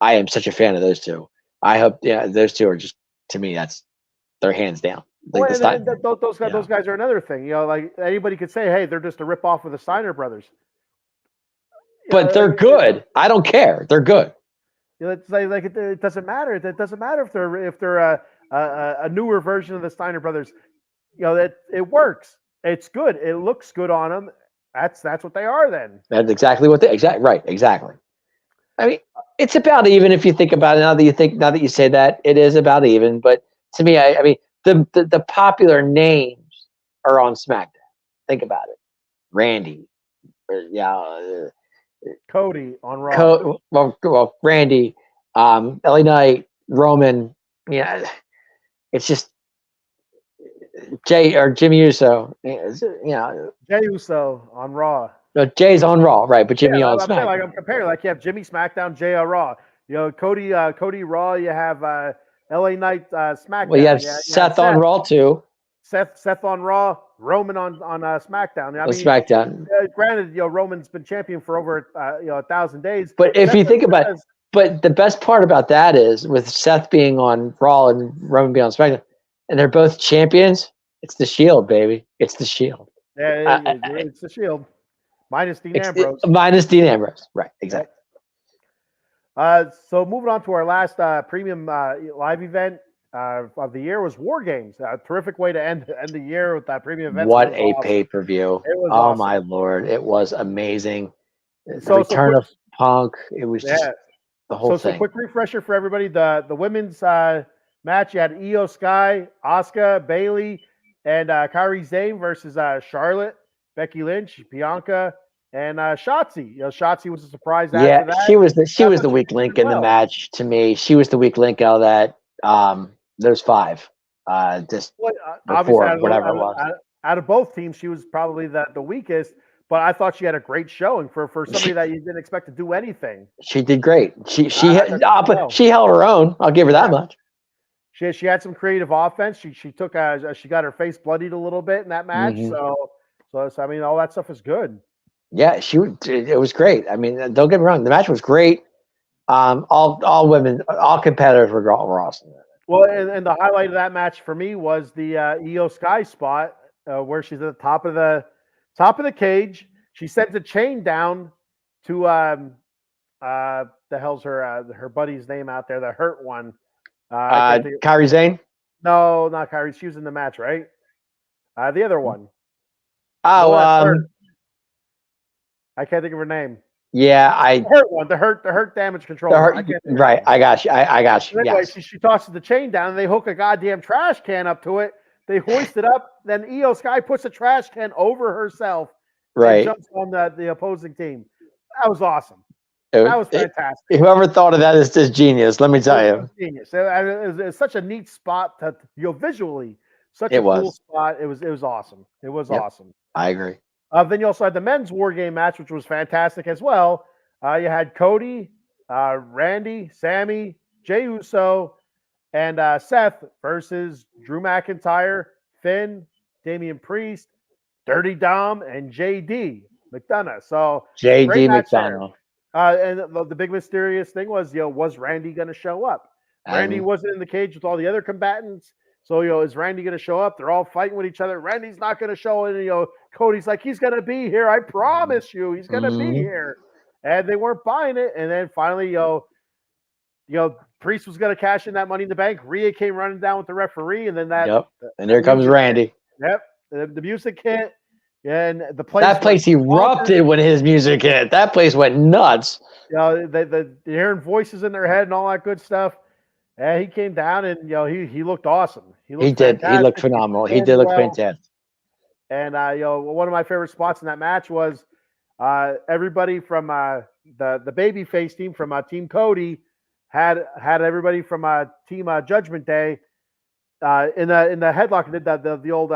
S2: I am such a fan of those two. I hope those two are just, to me, they're hands down. Like
S1: those guys are another thing. Like anybody could say, hey, they're just a rip off of the Steiner brothers.
S2: But they're good. I don't care. They're good.
S1: It's like it doesn't matter. It doesn't matter if they're a newer version of the Steiner brothers. That it works. It's good. It looks good on them. That's what they are. Then
S2: that's exactly what exactly. I mean, it's about even if you think about it. Now that you say that, it is about even. But to me, I mean, the popular names are on SmackDown. Think about it: Randy,
S1: Cody on Raw.
S2: Well, Randy, LA Knight, Roman. Yeah, it's just Jimmy Uso.
S1: Jey Uso on Raw.
S2: No, Jay's on Raw, right? But Jimmy on SmackDown.
S1: I'm comparing. Like you have Jimmy SmackDown, Jay on Raw. Cody Raw. You have LA Knight SmackDown.
S2: Well, you have Seth on Raw too.
S1: Seth on Raw, Roman on SmackDown. I
S2: On
S1: mean,
S2: SmackDown.
S1: granted, Roman's been champion for over 1,000 days.
S2: But if
S1: Seth
S2: you think about
S1: has,
S2: but the best part about that is with Seth being on Raw and Roman being on SmackDown, and they're both champions, it's the Shield, baby. It's the Shield.
S1: it's the Shield minus Dean Ambrose.
S2: Minus Dean Ambrose. Right, exactly.
S1: So moving on to our last premium live event of the year was War Games. A terrific way to end the year with that premium event.
S2: What a pay-per-view. Oh,
S1: awesome.
S2: my Lord. It was amazing. The return of Punk. It was just the whole thing.
S1: So quick refresher for everybody. The women's match, you had Io Sky, Asuka, Bailey, and Kairi Sane versus Charlotte, Becky Lynch, Bianca, and Shotzi. Shotzi was a surprise after that.
S2: She was the weak link in the match to me. She was the weak link out of that. There's 5. Before, whatever it was.
S1: Out of both teams, she was probably the weakest, but I thought she had a great showing for somebody that you didn't expect to do anything.
S2: She did great. She held her own. I'll give her that much.
S1: She had some creative offense. She took she got her face bloodied a little bit in that match. Mm-hmm. So I mean, all that stuff is good.
S2: Yeah, it was great. I mean, don't get me wrong, the match was great. All women, all competitors were awesome.
S1: Well, and the highlight of that match for me was the Io Sky spot where she's at the top of the cage. She sent the chain down to the hell's her buddy's name out there, the hurt one.
S2: Kairi Sane?
S1: No, not Kairi. She was in the match, right? The other one.
S2: Oh,
S1: I can't think of her name.
S2: Yeah,
S1: the hurt one, the hurt damage control.
S2: Right, I got you. I got you.
S1: Anyway,
S2: yes.
S1: she tosses the chain down, and they hook a goddamn trash can up to it. They hoist it up. Then Io Sky puts a trash can over herself.
S2: Right.
S1: And jumps on the opposing team. That was awesome. That was fantastic.
S2: Whoever thought of that is just genius. Let me tell you.
S1: Genius. It was such a neat spot to visually. Such a cool spot. It was awesome. It was awesome.
S2: I agree.
S1: Then you also had the men's War Game match, which was fantastic as well. You had Cody, Randy, Sammy, Jey Uso, and Seth versus Drew McIntyre, Finn, Damian Priest, Dirty Dom, and JD McDonough. So
S2: JD McDonough.
S1: And the big mysterious thing was, was Randy going to show up? Randy wasn't in the cage with all the other combatants. So, is Randy going to show up? They're all fighting with each other. Randy's not going to show it. Cody's like, he's going to be here. I promise you, he's going to be here. And they weren't buying it. And then finally, Priest was going to cash in that Money in the Bank. Rhea came running down with the referee. And then
S2: and there comes Randy.
S1: Yep. The music hit. And the place.
S2: That place erupted when his music hit. That place went nuts.
S1: They're hearing voices in their head and all that good stuff. And he came down and he looked awesome. He did.
S2: Fantastic. He looked phenomenal. He did look fantastic.
S1: And one of my favorite spots in that match was everybody from the babyface team from Team Cody had everybody from Team Judgment Day in the headlock. Did the old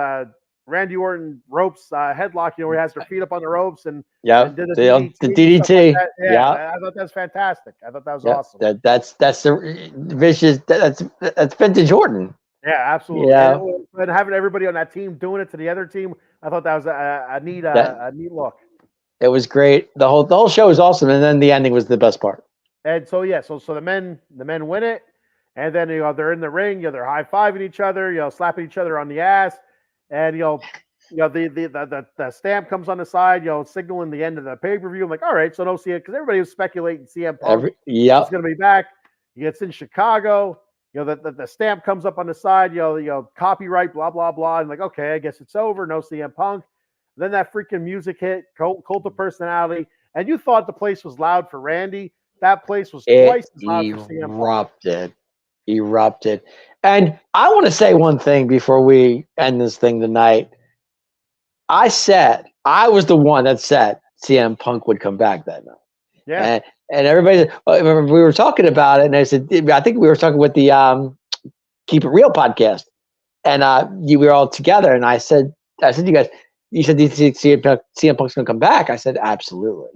S1: Randy Orton ropes headlock, where he has their feet up on the ropes and did
S2: the DDT.
S1: Like I thought that was fantastic. I thought that was awesome.
S2: That's the vicious. That's vintage Orton.
S1: Yeah, absolutely.
S2: Yeah.
S1: And having everybody on that team doing it to the other team, I thought that was a neat look.
S2: It was great. The whole show was awesome, and then the ending was the best part.
S1: And so so the men win it, and then they're in the ring, they're high fiving each other, slapping each other on the ass. And the stamp comes on the side, signaling the end of the pay-per-view. I'm like, all right, so no CM, because everybody was speculating CM Punk is going to be back. He gets in Chicago. The stamp comes up on the side. Copyright, blah blah blah. I'm like, okay, I guess it's over. No CM Punk. Then that freaking music hit, Cult of Personality, and you thought the place was loud for Randy. That place was twice as loud for CM Punk.
S2: Erupted. And I want to say one thing before we end this thing tonight. I was the one that said CM Punk would come back that night.
S1: Yeah.
S2: And everybody, we were talking about it, and I said, I think we were talking with the Keep It Real podcast, and we were all together, and I said to you guys, you said, do you think CM Punk's going to come back? I said, absolutely.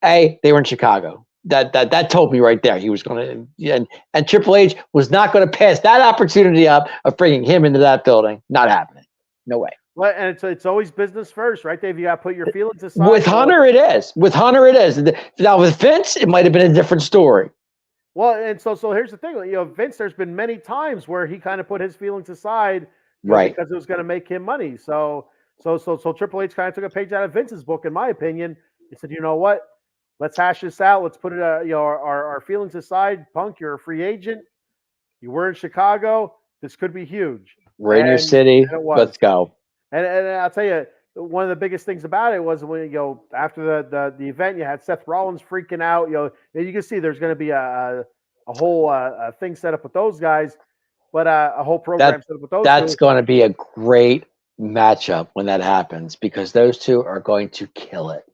S2: They were in Chicago. that told me right there he was going to, and Triple H was not going to pass that opportunity up of bringing him into that building. Not happening. No way.
S1: Well, and it's always business first, right, Dave? You got to put your feelings aside.
S2: With Hunter, it is. With Hunter, it is. Now with Vince, it might have been a different story.
S1: Well, and so here's the thing. Vince, there's been many times where he kind of put his feelings aside,
S2: Right.
S1: because it was going to make him money. So Triple H kind of took a page out of Vince's book, in my opinion. He said, you know what? Let's hash this out. Let's put it, our feelings aside. Punk, you're a free agent. You were in Chicago. This could be huge.
S2: We're in your city. Let's go.
S1: And I'll tell you, one of the biggest things about it was when after the event, you had Seth Rollins freaking out. You can see there's going to be a whole thing set up with those guys, but a whole program set up with those.
S2: That's going to be a great matchup when that happens, because those two are going to kill it.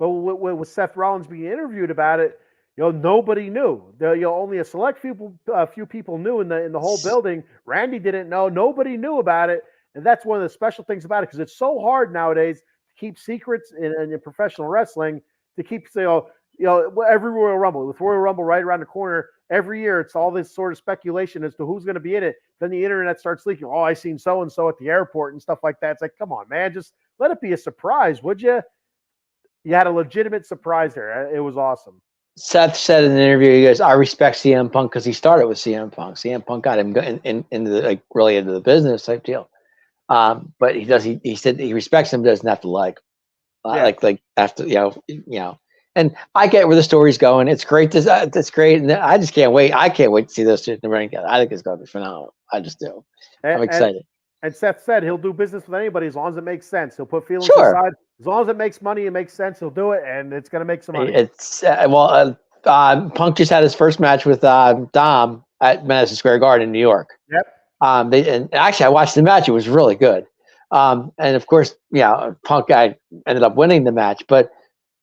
S1: But with Seth Rollins being interviewed about it, nobody knew. Only a select few people knew in the whole building. Randy didn't know. Nobody knew about it. And that's one of the special things about it, because it's so hard nowadays to keep secrets in professional wrestling, to keep, every Royal Rumble, with Royal Rumble right around the corner, every year it's all this sort of speculation as to who's going to be in it. Then the internet starts leaking. Oh, I seen so-and-so at the airport and stuff like that. It's like, come on, man, just let it be a surprise, would you? You had a legitimate surprise there. It was awesome.
S2: Seth said in an interview, he goes, I respect CM Punk because he started with CM Punk. CM Punk got him into the, really into the business type deal. But he said he respects him, doesn't have to like after, and I get where the story's going. It's great. It's great. And I just can't wait. I can't wait to see those two in the ring together. I think it's going to be phenomenal. I just do. I'm excited.
S1: And Seth said he'll do business with anybody as long as it makes sense. He'll put feelings aside. As long as it makes money, it makes sense, he'll do it, and it's going to make some money.
S2: Punk just had his first match with Dom at Madison Square Garden in New York.
S1: Yep.
S2: And actually, I watched the match. It was really good. And of course, Punk guy ended up winning the match. But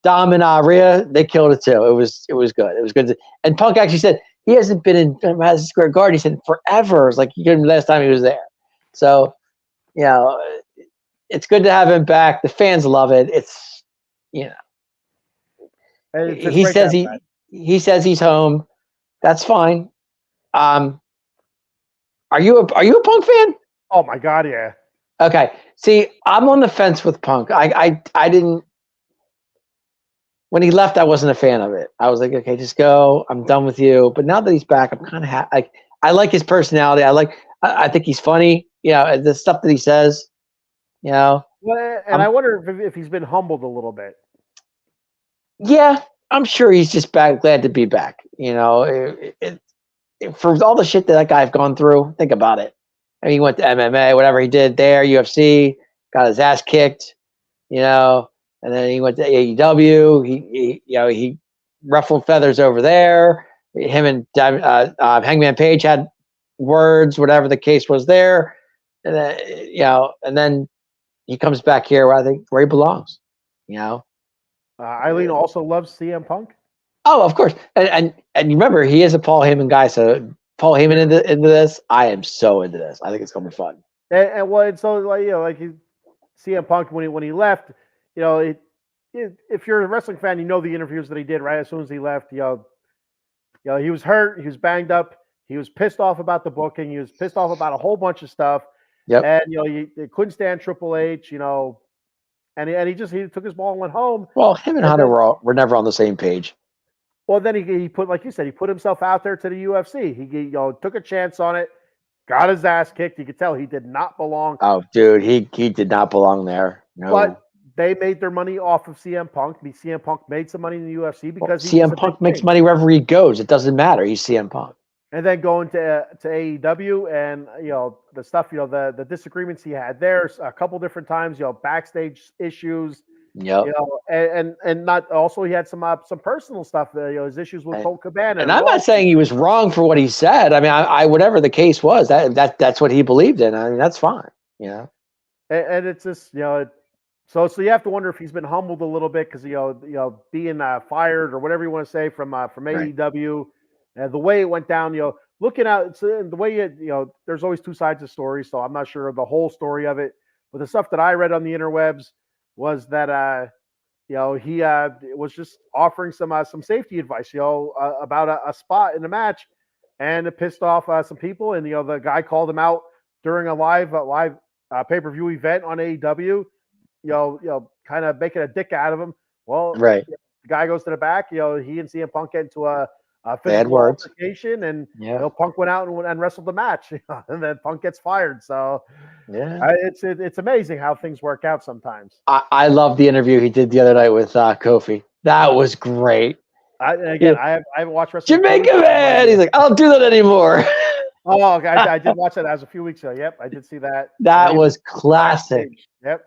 S2: Dom and Rhea, they killed it too. It was good. It was good. And Punk actually said he hasn't been in Madison Square Garden. He said forever. It's like the last time he was there. So, it's good to have him back. The fans love it. It's he says he's home. That's fine. Are you a Punk fan?
S1: Oh my God, yeah.
S2: Okay. See, I'm on the fence with Punk. I didn't. When he left, I wasn't a fan of it. I was like, okay, just go. I'm done with you. But now that he's back, I'm kind of happy. I like his personality. I think he's funny. The stuff that he says. Well,
S1: and I wonder if he's been humbled a little bit.
S2: Yeah, I'm sure he's just glad to be back. For all the shit that guy's gone through, think about it. I mean, he went to MMA, whatever he did there, UFC, got his ass kicked, and then he went to AEW. He ruffled feathers over there. Him and Hangman Page had words, whatever the case was there, and then, and then he comes back here where he belongs.
S1: Eileen also loves CM Punk.
S2: Oh, of course, and you remember he is a Paul Heyman guy, so Paul Heyman into this. I am so into this. I think it's gonna be fun.
S1: And so CM Punk when he left, if you're a wrestling fan, the interviews that he did right as soon as he left. He was hurt, he was banged up, he was pissed off about the booking, he was pissed off about a whole bunch of stuff.
S2: Yep.
S1: And he couldn't stand Triple H, and he took his ball and went home.
S2: Well, him and Hunter were never on the same page.
S1: Well, then he put, like you said, he put himself out there to the UFC. He took a chance on it, got his ass kicked. You could tell he did not belong.
S2: Oh, dude, he did not belong there. No.
S1: But they made their money off of CM Punk. CM Punk made some money in the UFC because
S2: CM Punk makes money wherever he goes. It doesn't matter. He's CM Punk.
S1: And then going to AEW and the stuff, the disagreements he had there a couple different times, backstage issues.
S2: Yep.
S1: And not also he had some personal stuff. His issues with Colt Cabana.
S2: And I'm not saying he was wrong for what he said. I mean, I whatever the case was, that's what he believed in. I mean, that's fine.
S1: And it's just so you have to wonder if he's been humbled a little bit because being fired or whatever you want to say from AEW. The way it went down, looking at the way there's always two sides of stories, so I'm not sure of the whole story of it. But the stuff that I read on the interwebs was that he was just offering some safety advice, about a spot in the match, and it pissed off some people. And the guy called him out during a live pay-per-view event on AEW. Kind of making a dick out of him. Well,
S2: Right.
S1: the guy goes to the back. He and CM Punk get into a physical
S2: words.
S1: altercation, and
S2: Yeah.
S1: Punk went out and wrestled the match, and then Punk gets fired. So
S2: Yeah.
S1: it's amazing how things work out sometimes.
S2: I love the interview he did the other night with Kofi. That was great.
S1: I haven't watched wrestling.
S2: Jamaica man. He's like, I don't do that anymore.
S1: Oh, okay. I did watch that. That was a few weeks ago. Yep, I did see that.
S2: That was classic.
S1: Yep.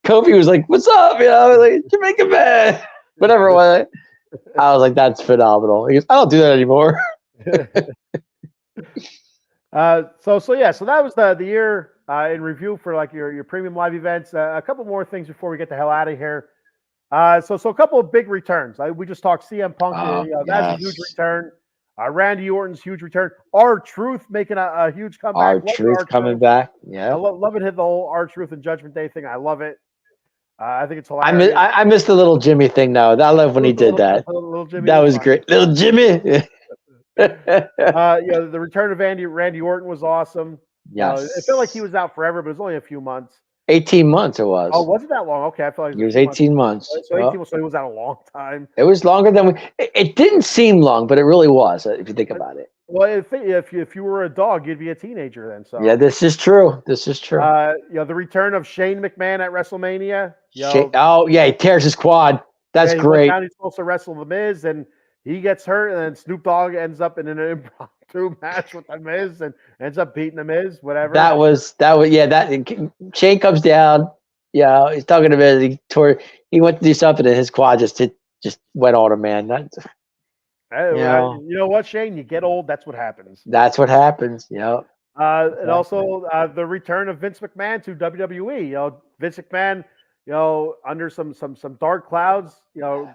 S2: Kofi was like, "What's up?" Like Jamaica man, whatever it was. I was like, "That's phenomenal." He goes, "I don't do that anymore."
S1: So that was the year in review for like your premium live events. A couple more things before we get the hell out of here. So a couple of big returns. We just talked CM Punk. That's a huge return. Randy Orton's huge return. R-Truth making a huge comeback.
S2: R-Truth coming back. Yeah,
S1: I love it. Hit the whole R-Truth and Judgment Day thing. I love it. I think it's hilarious.
S2: I missed the little Jimmy thing though. I love when he did that.
S1: Little Jimmy
S2: that was great. Little Jimmy.
S1: The return of Randy Orton was awesome.
S2: Yes.
S1: It felt like he was out forever, but it was only a few months.
S2: 18 months it was.
S1: Oh, was it that long? Okay, I felt like
S2: it was 18 months.
S1: So 18 months, so he was out a long time.
S2: It was longer than it didn't seem long, but it really was if you think about it.
S1: Well, if you were a dog, you'd be a teenager then. So
S2: yeah, this is true.
S1: The return of Shane McMahon at WrestleMania.
S2: He tears his quad. That's great.
S1: He's supposed to wrestle The Miz, and he gets hurt, and then Snoop Dogg ends up in an impromptu match with The Miz and ends up beating The Miz. Whatever. That was
S2: Shane comes down. Yeah, he's talking to Miz. He went to do something, and his quad just went on him, man.
S1: You know what, Shane? You get old. That's what happens.
S2: Yeah.
S1: And also the return of Vince McMahon to WWE. Vince McMahon, under some dark clouds,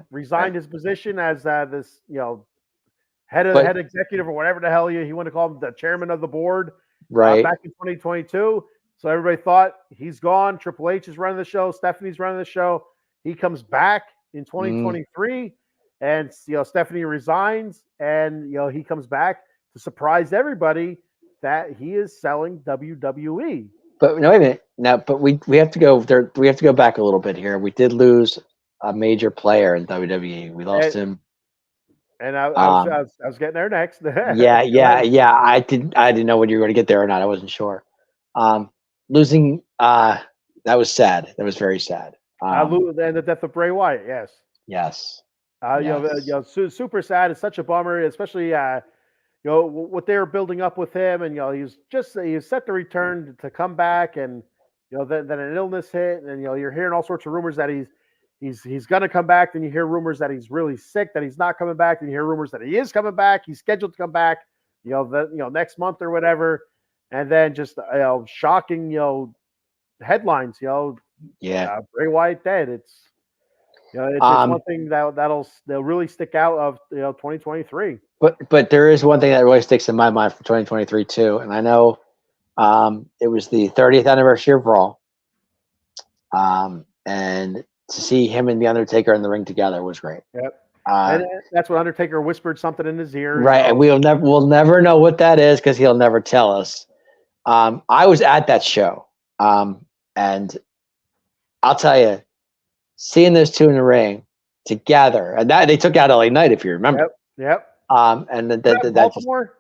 S1: resigned his position as this, head executive or whatever the hell he wanted to call him, the chairman of the board,
S2: right?
S1: Back in 2022. So everybody thought he's gone. Triple H is running the show. Stephanie's running the show. He comes back in 2023. And Stephanie resigns, and he comes back to surprise everybody that he is selling WWE.
S2: But no, wait a minute. Now, but we have to go there. We have to go back a little bit here. We did lose a major player in WWE. We lost him.
S1: And I was getting there next.
S2: yeah. I didn't know when you were going to get there or not. I wasn't sure. Losing that was sad. That was very sad.
S1: And the death of Bray Wyatt. Yes.
S2: Yes.
S1: Super sad. It's such a bummer, especially what they were building up with him, and he's set to return to come back, and then an illness hit, and you're hearing all sorts of rumors that he's going to come back. Then you hear rumors that he's really sick, that he's not coming back. Then you hear rumors that he is coming back. He's scheduled to come back, next month or whatever, and then just shocking headlines. Bray Wyatt dead. It's one thing that'll really stick out of 2023.
S2: But there is one thing that really sticks in my mind for 2023 too, and I know it was the 30th anniversary of Raw, and to see him and the Undertaker in the ring together was great.
S1: Yep. And that's when Undertaker whispered something in his ear.
S2: Right, and we'll never know what that is because he'll never tell us. I was at that show, and I'll tell you, seeing those two in the ring together, and that they took out LA Knight, if you remember.
S1: Yep.
S2: And that
S1: Baltimore.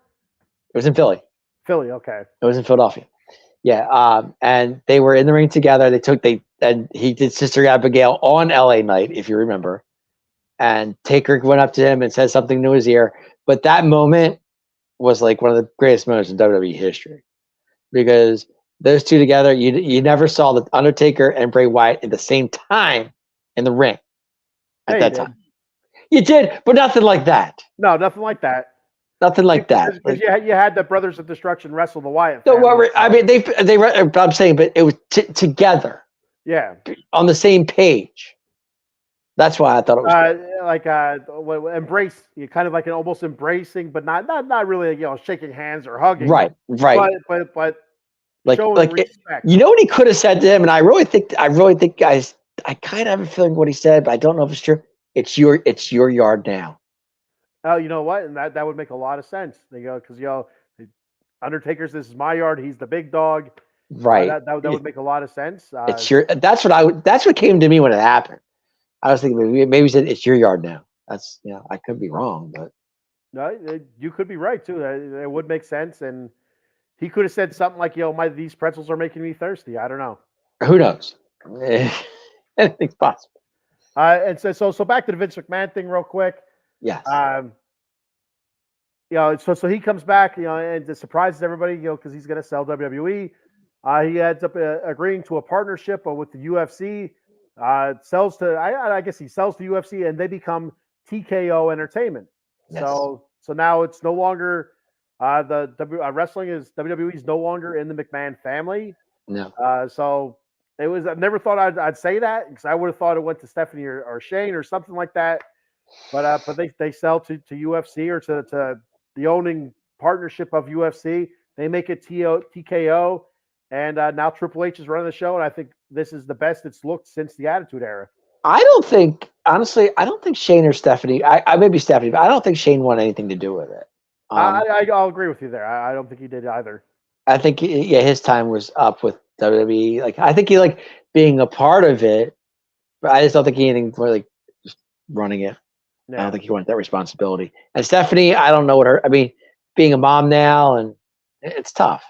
S2: It was in Philly.
S1: Philly, okay.
S2: It was in Philadelphia. Yeah. And they were in the ring together. And he did Sister Abigail on LA Knight, if you remember. And Taker went up to him and said something to his ear. But that moment was like one of the greatest moments in WWE history, because those two together, you never saw the Undertaker and Bray Wyatt at the same time in the ring at that time. You did, but nothing like that.
S1: No, nothing like that.
S2: Nothing like that.
S1: Because you had the Brothers of Destruction wrestle the Wyatt
S2: family. No, I mean, they. I'm saying, but it was together.
S1: Yeah.
S2: On the same page. That's why I thought it
S1: was embrace. You kind of like an almost embracing, but not really, shaking hands or hugging.
S2: Right.
S1: But like
S2: respect. You know what he could have said to him, and I really think, guys, I kind of have a feeling what he said, but I don't know if it's true. It's your yard now.
S1: Oh, you know what? And that would make a lot of sense. They go because Undertaker's. This is my yard. He's the big dog.
S2: Right.
S1: That would make a lot of sense.
S2: It's your. That's what came to me when it happened. I was thinking maybe he said it's your yard now. That's I could be wrong, but
S1: No, you could be right too. It would make sense, and he could have said something like, these pretzels are making me thirsty." I don't know.
S2: who knows? Anything's possible.
S1: And so back to the Vince McMahon thing real quick.
S2: Yes.
S1: So he comes back, and it surprises everybody, because he's going to sell WWE. He ends up agreeing to a partnership with the UFC. Sells to, I guess he sells to UFC, and they become TKO Entertainment.
S2: Yes.
S1: So now it's no longer wrestling is WWE is no longer in the McMahon family.
S2: No.
S1: So it was. I never thought I'd say that because I would have thought it went to Stephanie or Shane or something like that. But they sell to UFC or to the owning partnership of UFC. They make it TKO, and now Triple H is running the show, and I think this is the best it's looked since the Attitude Era.
S2: I don't think Shane or Stephanie. I may be Stephanie, but I don't think Shane wanted anything to do with it.
S1: I'll agree with you there. I don't think he did either.
S2: I think his time was up with WWE. Like I think he liked being a part of it, but I just don't think he anything really just running it. Yeah. I don't think he wanted that responsibility. And Stephanie, I don't know what her. I mean, being a mom now, and it's tough.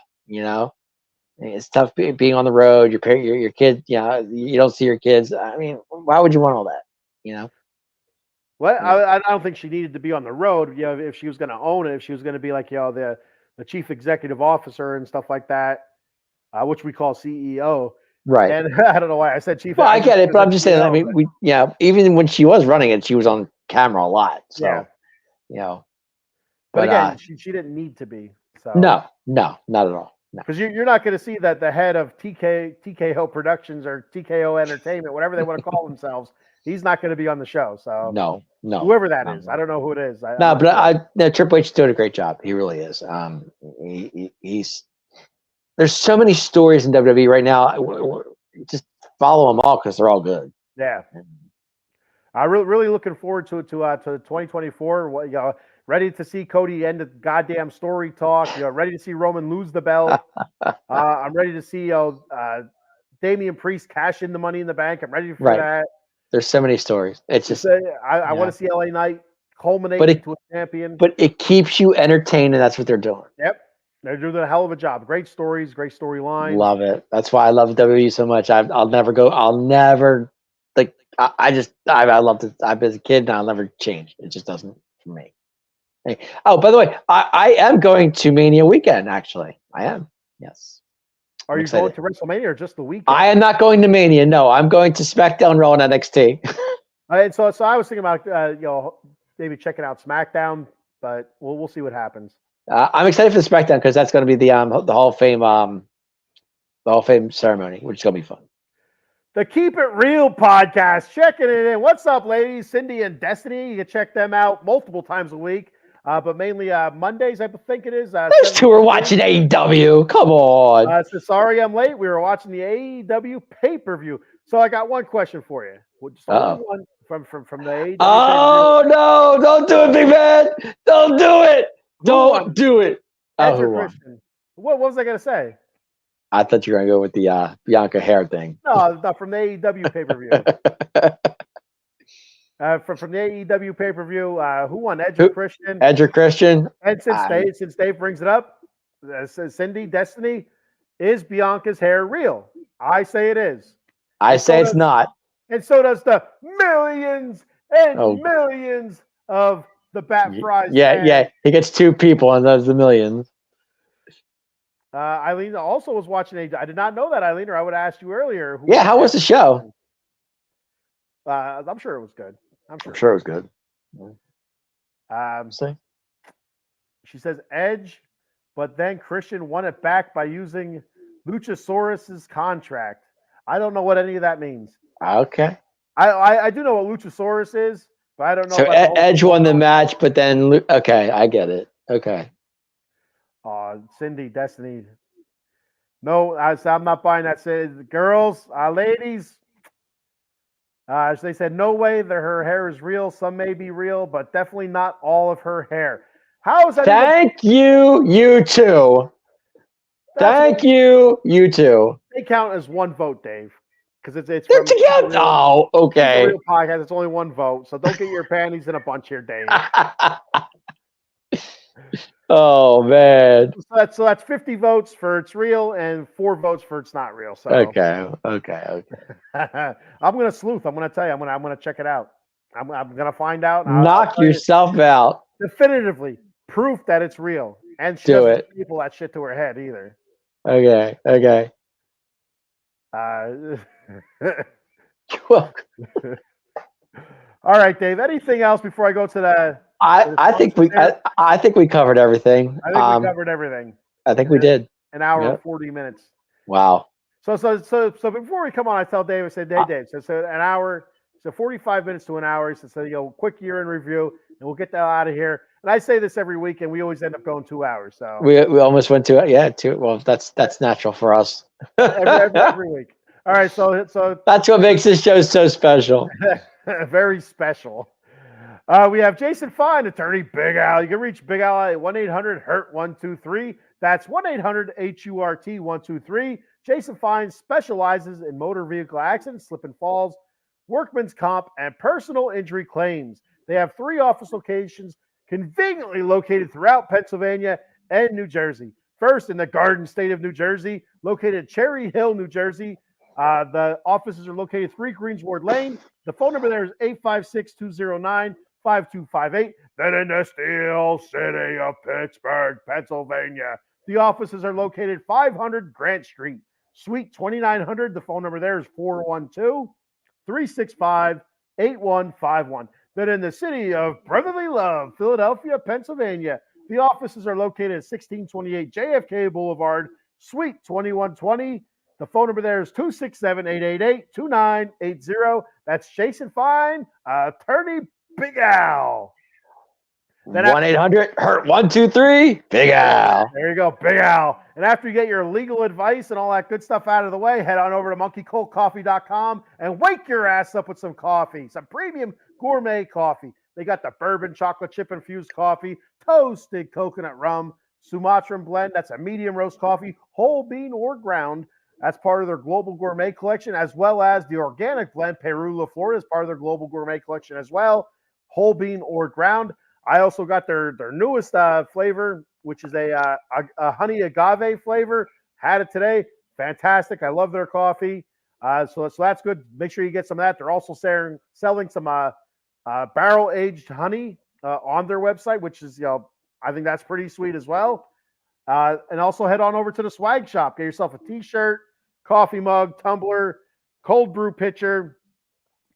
S2: It's tough being on the road. Your parent, your kid. You don't see your kids. I mean, why would you want all that?
S1: Well, I don't think she needed to be on the road. If she was going to own it, if she was going to be like the chief executive officer and stuff like that, which we call CEO.
S2: Right.
S1: And I don't know why I said chief.
S2: Well, I get it, but I'm just saying. I mean, even when she was running it, she was on camera a lot. So,
S1: But again, she didn't need to be. So
S2: no, not at all.
S1: Because you're not going to see that the head of TKO Productions or TKO Entertainment, whatever they want to call themselves, he's not going to be on the show. So
S2: no,
S1: whoever that is, I don't know who it is.
S2: Triple H is doing a great job. He really is. He's there's so many stories in WWE right now. Just follow them all because they're all good.
S1: Yeah, I'm really looking forward to 2024. Ready to see Cody end the goddamn story talk. Ready to see Roman lose the belt. I'm ready to see Damian Priest cash in the Money in the Bank. I'm ready for that.
S2: There's so many stories. It's just
S1: I want to see LA Knight culminate into a champion.
S2: But it keeps you entertained, and that's what they're doing.
S1: Yep, they're doing a hell of a job. Great stories, great storylines.
S2: Love it. That's why I love WWE so much. I'll never like. I loved it. I've been a kid, and I'll never change. It just doesn't for me. Hey. Oh, by the way, I am going to Mania weekend. Actually, I am. Yes.
S1: Are you going to WrestleMania or just the weekend?
S2: I am not going to Mania. No, I'm going to SmackDown, Raw, and NXT.
S1: And so I was thinking about maybe checking out SmackDown, but we'll see what happens.
S2: I'm excited for the SmackDown because that's going to be the Hall of Fame ceremony, which is going to be fun.
S1: The Keep It Real podcast, checking it in. What's up, ladies? Cindy and Destiny. You can check them out multiple times a week, but mainly Mondays, I think it is.
S2: Those two are watching AEW. Come on.
S1: So sorry I'm late. We were watching the AEW pay-per-view. So I got one question for you. Just one from the AEW.
S2: Oh, no. Don't do it, big man. Don't do it. Don't do it.
S1: Edge or Christian? What was I going to say?
S2: I thought you were going to go with the Bianca hair thing.
S1: No, from the AEW pay-per-view. From the AEW pay-per-view, who won, Edge or Christian?
S2: Edge or Christian?
S1: And since Dave brings it up, Cindy, Destiny, is Bianca's hair real? I say it is.
S2: I say it's not.
S1: And so does the millions and millions of the Bat Fries.
S2: Yeah. He gets two people and does the millions.
S1: Eileen also was watching I did not know that, Eileen, or I would have asked you earlier.
S2: How was the show?
S1: I'm sure it was good.
S2: I'm sure it was good.
S1: She says Edge, but then Christian won it back by using Luchasaurus's contract. I don't know what any of that means.
S2: Okay.
S1: I do know what Luchasaurus is, but I don't know.
S2: So Edge won the match, but then okay, I get it. Okay.
S1: Cindy, Destiny. No, I'm not buying that. Says girls, ladies. So they said, no way that her hair is real. Some may be real, but definitely not all of her hair. How is that?
S2: Thank you, you too. Thank you, you too.
S1: They count as one vote, Dave, because it's
S2: They're
S1: from
S2: together. Oh,
S1: the
S2: okay.
S1: Real podcast. It's only one vote, so don't get your panties in a bunch here, Dave.
S2: Oh man.
S1: So that's 50 votes for it's real and 4 votes for it's not real. So
S2: Okay.
S1: I'm gonna sleuth. I'm gonna tell you. I'm gonna check it out. I'm gonna find out.
S2: Knock yourself out.
S1: Definitively proof that it's real, and she
S2: Do
S1: doesn't
S2: it.
S1: people that shit to her head either.
S2: Okay.
S1: All right, Dave. Anything else before I go to the?
S2: I think we covered everything.
S1: I think we covered everything.
S2: I think we did.
S1: An hour and 40 minutes.
S2: Wow.
S1: So before we come on, I tell Dave, I said, hey Dave, so an hour, so 45 minutes to an hour. He said, so quick year in review, and we'll get that out of here. And I say this every week, and we always end up going 2 hours. So
S2: we almost went to 2. Well, that's natural for us.
S1: every week. All right, so
S2: that's what makes this show so special.
S1: Very special. We have Jason Fine, attorney Big Al. You can reach Big Al at 1-800-HURT-123. That's 1-800-HURT-123. Jason Fine specializes in motor vehicle accidents, slip and falls, workman's comp, and personal injury claims. They have 3 office locations conveniently located throughout Pennsylvania and New Jersey. First, in the Garden State of New Jersey, located at Cherry Hill, New Jersey. The offices are located 3 Greensward Lane. The phone number there is 856-209-5258. Then in the Steel City of Pittsburgh, Pennsylvania. The offices are located 500 Grant Street, Suite 2900. The phone number there is 412-365-8151. Then in the city of brotherly love, Philadelphia, Pennsylvania, the offices are located at 1628 JFK Boulevard, Suite 2120. The phone number there is 267-888-2980. That's Jason Fine, attorney Big Al.
S2: 1-800-HURT-123, Big Al.
S1: There you go, Big Al. And after you get your legal advice and all that good stuff out of the way, head on over to monkeycoldcoffee.com and wake your ass up with some coffee, some premium gourmet coffee. They got the bourbon chocolate chip infused coffee, toasted coconut rum, Sumatran blend. That's a medium roast coffee, whole bean or ground. That's part of their global gourmet collection, as well as the organic blend, Perula, Florida, is part of their global gourmet collection as well, whole bean or ground. I also got their newest flavor, which is a honey agave flavor. Had it today. Fantastic. I love their coffee. So that's good. Make sure you get some of that. They're also selling some barrel-aged honey on their website, which is, I think that's pretty sweet as well. And also head on over to the swag shop. Get yourself a T-shirt, coffee mug, tumbler, cold brew pitcher,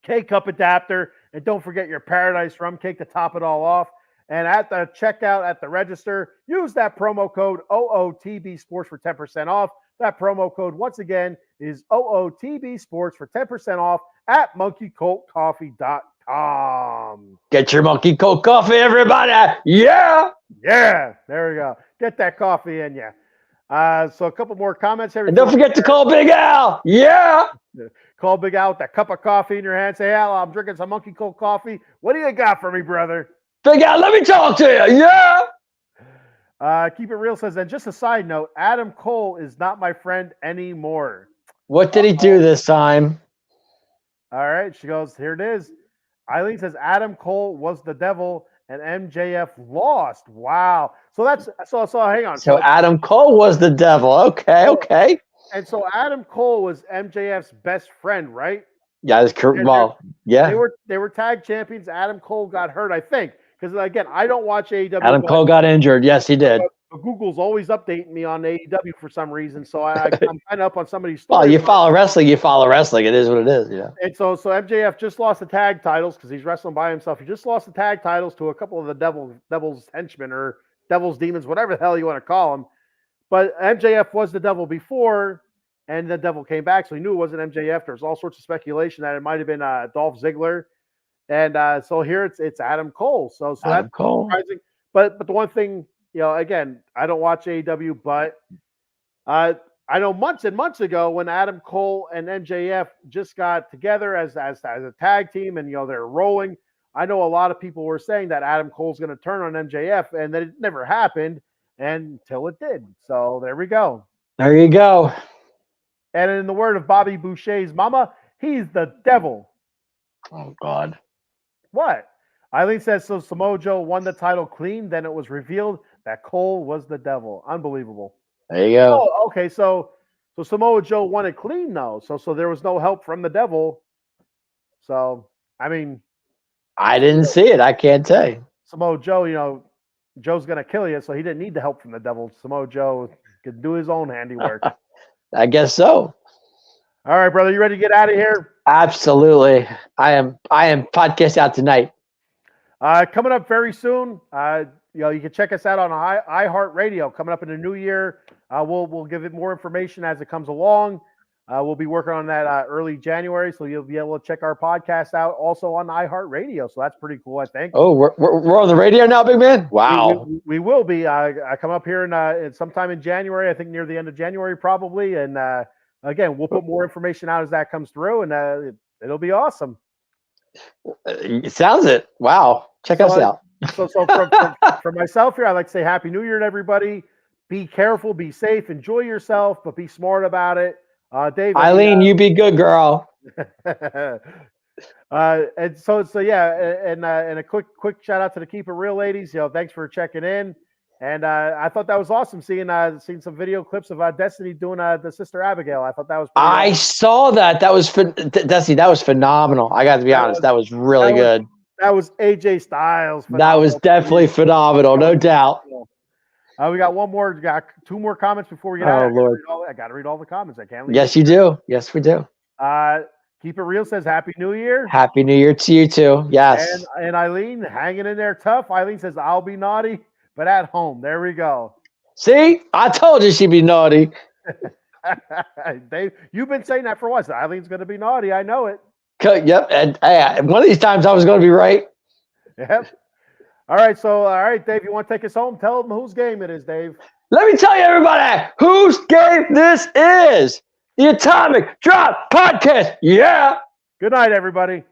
S1: K-cup adapter, and don't forget your Paradise rum cake to top it all off. And at the checkout, at the register, use that promo code OOTB Sports for 10% off. That promo code, once again, is OOTB Sports for 10% off at monkeycoltcoffee.com.
S2: Get your Monkey Cold Coffee, everybody. Yeah.
S1: Yeah, there we go. Get that coffee in you. So a couple more comments.
S2: And don't forget to call Big Al. Yeah.
S1: Call Big Al with that cup of coffee in your hand. Say, Al, I'm drinking some Monkey Cold coffee. What do you got for me, brother?
S2: Big Al, let me talk to you. Yeah.
S1: Keep It Real says, and just a side note, Adam Cole is not my friend anymore.
S2: What did he do this time?
S1: All right. She goes, here it is. Eileen says, Adam Cole was the devil and MJF lost. Wow. So hang on.
S2: So Adam Cole was the devil. Okay.
S1: And so Adam Cole was MJF's best friend, right?
S2: Yeah, that's correct. Well, yeah.
S1: They were tag champions. Adam Cole got hurt, I think. Because again, I don't watch AEW.
S2: Adam Cole got injured. Yes, he did.
S1: Google's always updating me on AEW for some reason, so I'm kind of up on somebody's story.
S2: Well, you follow wrestling. It is what it is. Yeah.
S1: And so MJF just lost the tag titles because he's wrestling by himself. He just lost the tag titles to a couple of the Devil's henchmen or Devil's demons, whatever the hell you want to call them. But MJF was the devil before, and the devil came back, so he knew it wasn't MJF. There's all sorts of speculation that it might have been Dolph Ziggler. And so here it's Adam Cole. So
S2: Adam
S1: that's
S2: Cole.
S1: surprising. But the one thing, again, I don't watch AEW, but I know months and months ago when Adam Cole and MJF just got together as a tag team, and they're rolling. I know a lot of people were saying that Adam Cole's going to turn on MJF, and that it never happened until it did. So there we go.
S2: There you go.
S1: And in the word of Bobby Boucher's mama, he's the devil.
S2: Oh, God.
S1: What? Eileen says, so Samoa Joe won the title clean. Then it was revealed that Cole was the devil. Unbelievable.
S2: There you go.
S1: Oh, okay. So Samoa Joe won it clean, though. So there was no help from the devil. So, I mean.
S2: I didn't see it. I can't say.
S1: Samoa Joe, Joe's going to kill you. So he didn't need the help from the devil. Samoa Joe could do his own handiwork.
S2: I guess so.
S1: All right, brother. You ready to get out of here?
S2: Absolutely. I am podcast out tonight.
S1: Coming up very soon, you can check us out on iHeartRadio. Coming up in the new year, we'll give it more information as it comes along. We'll be working on that early January, so you'll be able to check our podcast out also on iHeartRadio. So that's pretty cool, I think.
S2: Oh, we're on the radio now, big man. Wow.
S1: We will be. I come up here in sometime in January. I think near the end of January probably. And again, we'll put more information out as that comes through, and it'll be awesome.
S2: It sounds it. Wow. Check us out.
S1: So from myself here, I'd like to say Happy New Year to everybody. Be careful, be safe, enjoy yourself, but be smart about it. Dave,
S2: Eileen, you be good, girl.
S1: And so yeah, and a quick shout out to the Keep It Real ladies. Thanks for checking in. And I thought that was awesome seeing some video clips of Destiny doing the Sister Abigail. I thought that was pretty awesome.
S2: Saw that. That was Destiny. That was phenomenal. I got to be honest. That was really good.
S1: That was AJ Styles.
S2: That was definitely phenomenal, no doubt.
S1: We got two more comments before we get out.
S2: Lord.
S1: I got to read all the comments. I can't leave.
S2: Yes, you do. Yes, we do.
S1: Keep It Real says Happy New Year.
S2: Happy New Year to you too. Yes.
S1: And Eileen hanging in there tough. Eileen says I'll be naughty, but at home. There we go.
S2: See, I told you she'd be naughty.
S1: Dave, you've been saying that for what? Eileen's going to be naughty. I know it.
S2: Yep. And one of these times I was going to be right.
S1: Yep. All right, Dave, you want to take us home? Tell them whose game it is, Dave.
S2: Let me tell you, everybody, whose game this is. The Atomic Drop Podcast. Yeah.
S1: Good night, everybody.